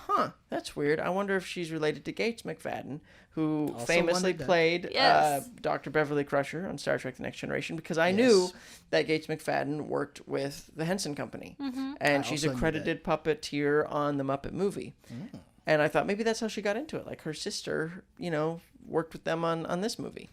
that's weird. I wonder if she's related to Gates McFadden, who Also famously wondered that. played Yes. Dr. Beverly Crusher on Star Trek: The Next Generation, because I knew that Gates McFadden worked with the Henson Company. And she's a also knew credited puppeteer on the Muppet movie. And I thought maybe that's how she got into it. Like her sister, worked with them on this movie.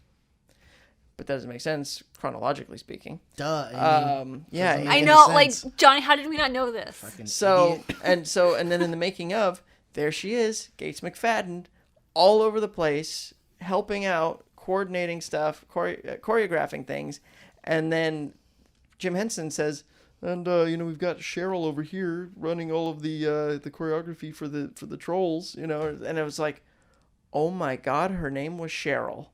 But that doesn't make sense chronologically speaking. Duh. I know, like Johnny. How did we not know this? So and then in the making of, there she is, Gates McFadden, all over the place, helping out, coordinating stuff, choreographing things, and then Jim Henson says, and we've got Cheryl over here running all of the choreography for the trolls, and it was like, oh my God, her name was Cheryl.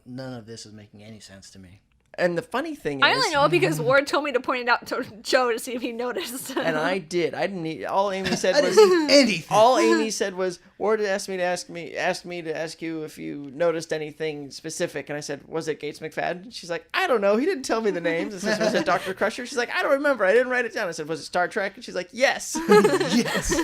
None of this is making any sense to me. And the funny thing is, I only know because Ward told me to point it out to Joe to see if he noticed. And I did. I didn't need. All Amy said was anything. All Amy said was, Ward asked me to ask you if you noticed anything specific, and I said, was it Gates McFadden? She's like, I don't know. He didn't tell me the names. I said, was it Dr. Crusher? She's like, I don't remember. I didn't write it down. I said, was it Star Trek? And she's like, yes. Yes.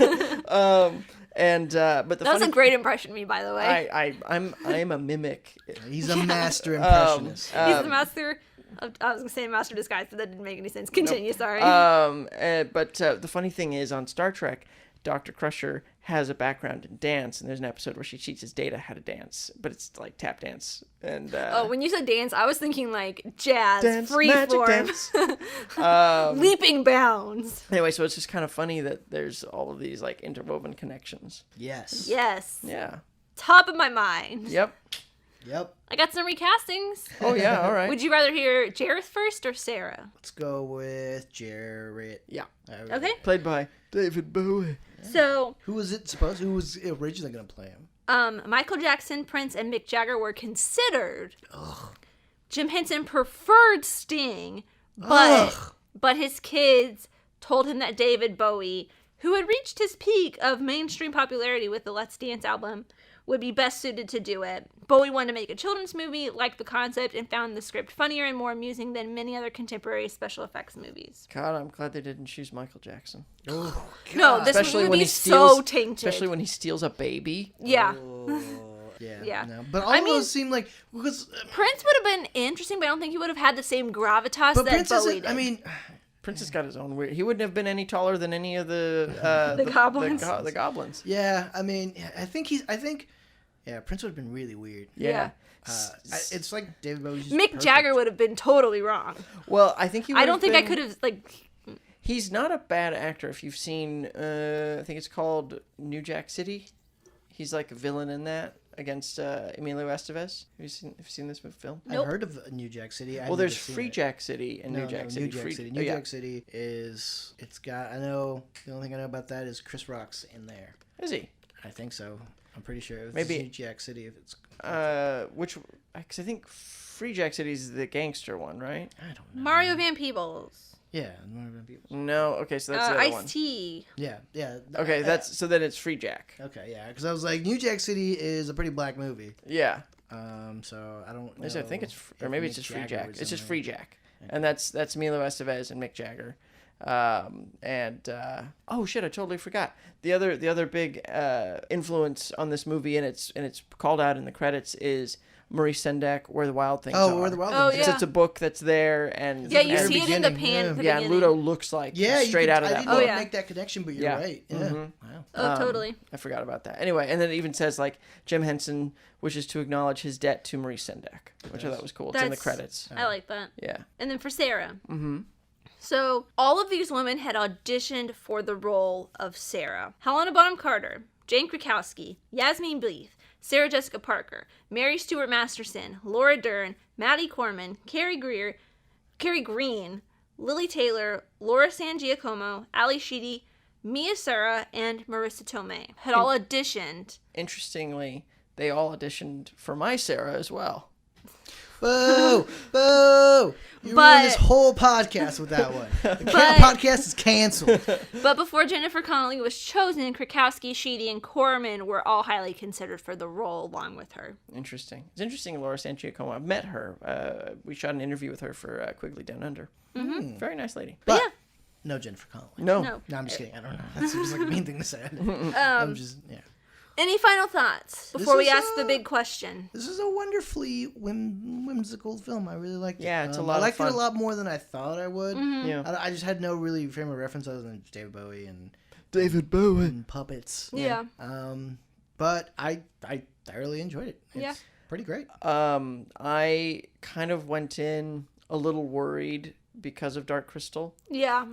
But that was a great impression of me, by the way. I'm a mimic. He's a master impressionist. He's the master. I was gonna say master disguise, but that didn't make any sense. Continue. Sorry. But the funny thing is, on Star Trek, Dr. Crusher has a background in dance, and there's an episode where she teaches Data how to dance, but it's like tap dance. And when you said dance, I was thinking like jazz, dance, free magic form, dance. leaping bounds. Anyway, so it's just kind of funny that there's all of these like interwoven connections. Yes. Yes. Yeah. Top of my mind. Yep. Yep. I got some recastings. Oh yeah. All right. Would you rather hear Jareth first or Sarah? Let's go with Jarrett. Yeah. Okay. Played by David Bowie. So, Who was it supposed? Who was originally going to play him? Michael Jackson, Prince, and Mick Jagger were considered. Jim Henson preferred Sting, but his kids told him that David Bowie, who had reached his peak of mainstream popularity with the Let's Dance album, would be best suited to do it. Bowie wanted to make a children's movie, liked the concept, and found the script funnier and more amusing than many other contemporary special effects movies. God, I'm glad they didn't choose Michael Jackson. Oh, No, this Especially would when be he steals, so tainted. Especially when he steals a baby. Yeah. Yeah. Yeah. No. But all of those seem like because Prince would have been interesting, but I don't think he would have had the same gravitas but that Prince Bowie isn't. did. I mean, Prince has got his own weird. He wouldn't have been any taller than any of the The goblins. The goblins. yeah. I mean, I think. Yeah, Prince would have been really weird. Yeah. It's like David Bowie's just Mick perfect. Jagger would have been totally wrong. Well, I think he. I don't would've think I been- could have, like... He's not a bad actor. If you've seen, I think it's called New Jack City. He's like a villain in that against Emilio Estevez. Have you seen this film? Nope. I've heard of New Jack City. Well, there's Free Jack City and No, New Jack City. New Jack City. New Jack City is. It's got. I know. The only thing I know about that is Chris Rock's in there. Is he? I think so. I'm pretty sure. If Maybe- it's New Jack City. If it's. Which? Because I think Free Jack City is the gangster one, right? I don't know. Mario Van Peebles. Yeah. Northern people. No. Okay, so that's the other one. Ice-T. Yeah. Yeah. Okay, that's so then it's Free Jack. Okay. Yeah. Because I was like, New Jack City is a pretty black movie. Yeah. So I don't know. I think it's, or if maybe it's Mick just Free Jagger Jack. was It's in just there. Free Jack, and that's Emilio Estevez and Mick Jagger. Oh shit, I totally forgot the other big influence on this movie, and it's called out in the credits is Maurice Sendak, Where the Wild Things Are. Oh, Where the Wild Oh, Things yeah. It's a book that's there, and Yeah, you very see it in the beginning, pan. yeah. The yeah, beginning. Ludo looks like straight out of I that didn't book. Oh, yeah. make that connection, but you're Yeah. right. Yeah. Wow. Oh, totally. I forgot about that. Anyway, and then it even says like Jim Henson wishes to acknowledge his debt to Maurice Sendak, which I thought was cool. It's in the That's- credits. I like that. Yeah. And then for Sarah. So all of these women had auditioned for the role of Sarah. Helena Bonham Carter, Jane Krakowski, Yasmin Bleeth, Sarah Jessica Parker, Mary Stuart Masterson, Laura Dern, Maddie Corman, Carrie Green, Lily Taylor, Laura San Giacomo, Ali Sheedy, Mia Sara, and Marissa Tomei had all auditioned. Interestingly, they all auditioned for my Sarah as well. Boo! Boo! You ruined this whole podcast with that one. The podcast is canceled. But before Jennifer Connelly was chosen, Krakowski, Sheedy, and Corman were all highly considered for the role along with her. Interesting. It's interesting, Laura San Giacomo. I've met her. We shot an interview with her for Quigley Down Under. Mm-hmm. Very nice lady. But yeah. no Jennifer Connelly. No. No, I'm just kidding. I don't know. That seems like a mean thing to say. I'm just, yeah. Any final thoughts before we is, ask the big question? This is a wonderfully whimsical film. I really liked it. Yeah, it's a lot I of liked fun. it a lot more than I thought I would. Yeah. I just had no really frame of reference other than David Bowie and puppets. Yeah. But I thoroughly enjoyed it. It's Yeah. pretty great. I kind of went in a little worried because of Dark Crystal. Yeah.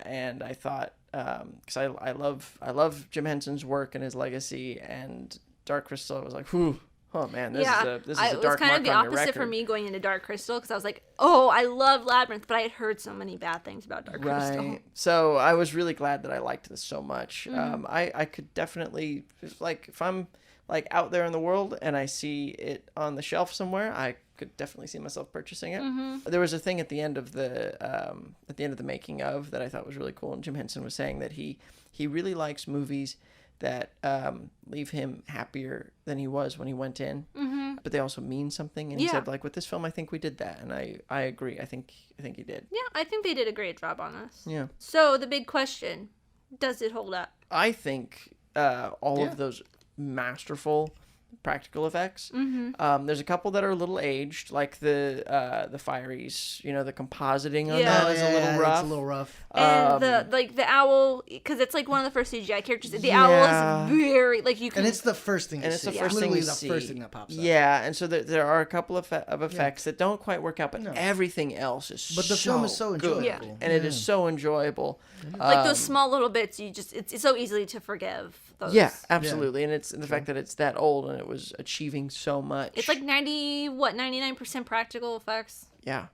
And I thought, because I love Jim Henson's work and his legacy, and Dark Crystal, I was like, whew, oh man, this is a It was dark kind mark of the on your opposite record. for me going into Dark Crystal because I was like, oh, I love Labyrinth, but I had heard so many bad things about Dark Crystal. Right. So I was really glad that I liked this so much. Mm-hmm. I could definitely, if I'm like out there in the world and I see it on the shelf somewhere, I could definitely see myself purchasing it. Mm-hmm. There was a thing at the end of the making of that I thought was really cool, and Jim Henson was saying that he really likes movies that leave him happier than he was when he went in, but they also mean something. And he Yeah. said, like, with this film, I think we did that, and I agree. I think he did. Yeah, I think they did a great job on this. Yeah. So the big question, does it hold up? I think all Yeah. of those masterful practical effects. There's a couple that are a little aged, like the Fireys. The compositing on that is a little rough. It's a little rough. And the owl, because it's like one of the first CGI characters. The owl is very you can. And it's the first thing. And you it's see. the first thing Literally you the see. first thing that pops up. Yeah, and so there are a couple of effects that don't quite work out, but everything else is. But the film is so good, enjoyable. and it is so enjoyable. Like those small little bits, it's so easily to forgive. Those. Yeah, absolutely, and it's the fact that it's that old and it was achieving so much. It's like 99% practical effects. Yeah.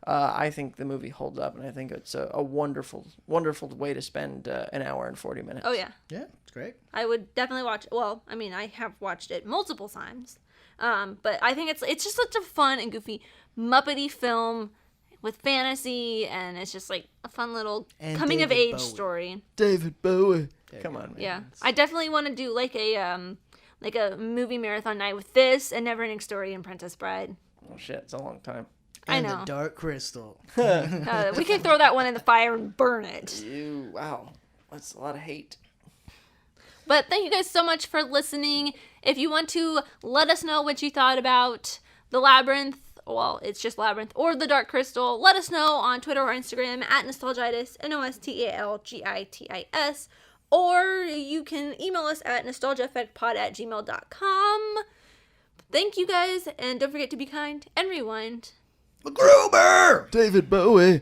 I think the movie holds up, and I think it's a wonderful, wonderful way to spend an hour and 40 minutes. Oh, yeah. Yeah, it's great. I would definitely watch it. Well, I mean, I have watched it multiple times. But I think it's just such a fun and goofy Muppety film with fantasy, and it's just like a fun little coming-of-age story. David Bowie. Come on, man. Yeah. I definitely want to do like a movie marathon night with this and Neverending Story and Princess Bride. Oh, shit. It's a long time. And I know. The Dark Crystal. We can throw that one in the fire and burn it. Ew, wow. That's a lot of hate. But thank you guys so much for listening. If you want to let us know what you thought about The Labyrinth, well, it's just Labyrinth, or The Dark Crystal, let us know on Twitter or Instagram at Nostalgitis, NOSTALGITIS, or you can email us at nostalgiaeffectpod@gmail.com. Thank you guys, and don't forget to be kind and rewind. MacGruber! David Bowie.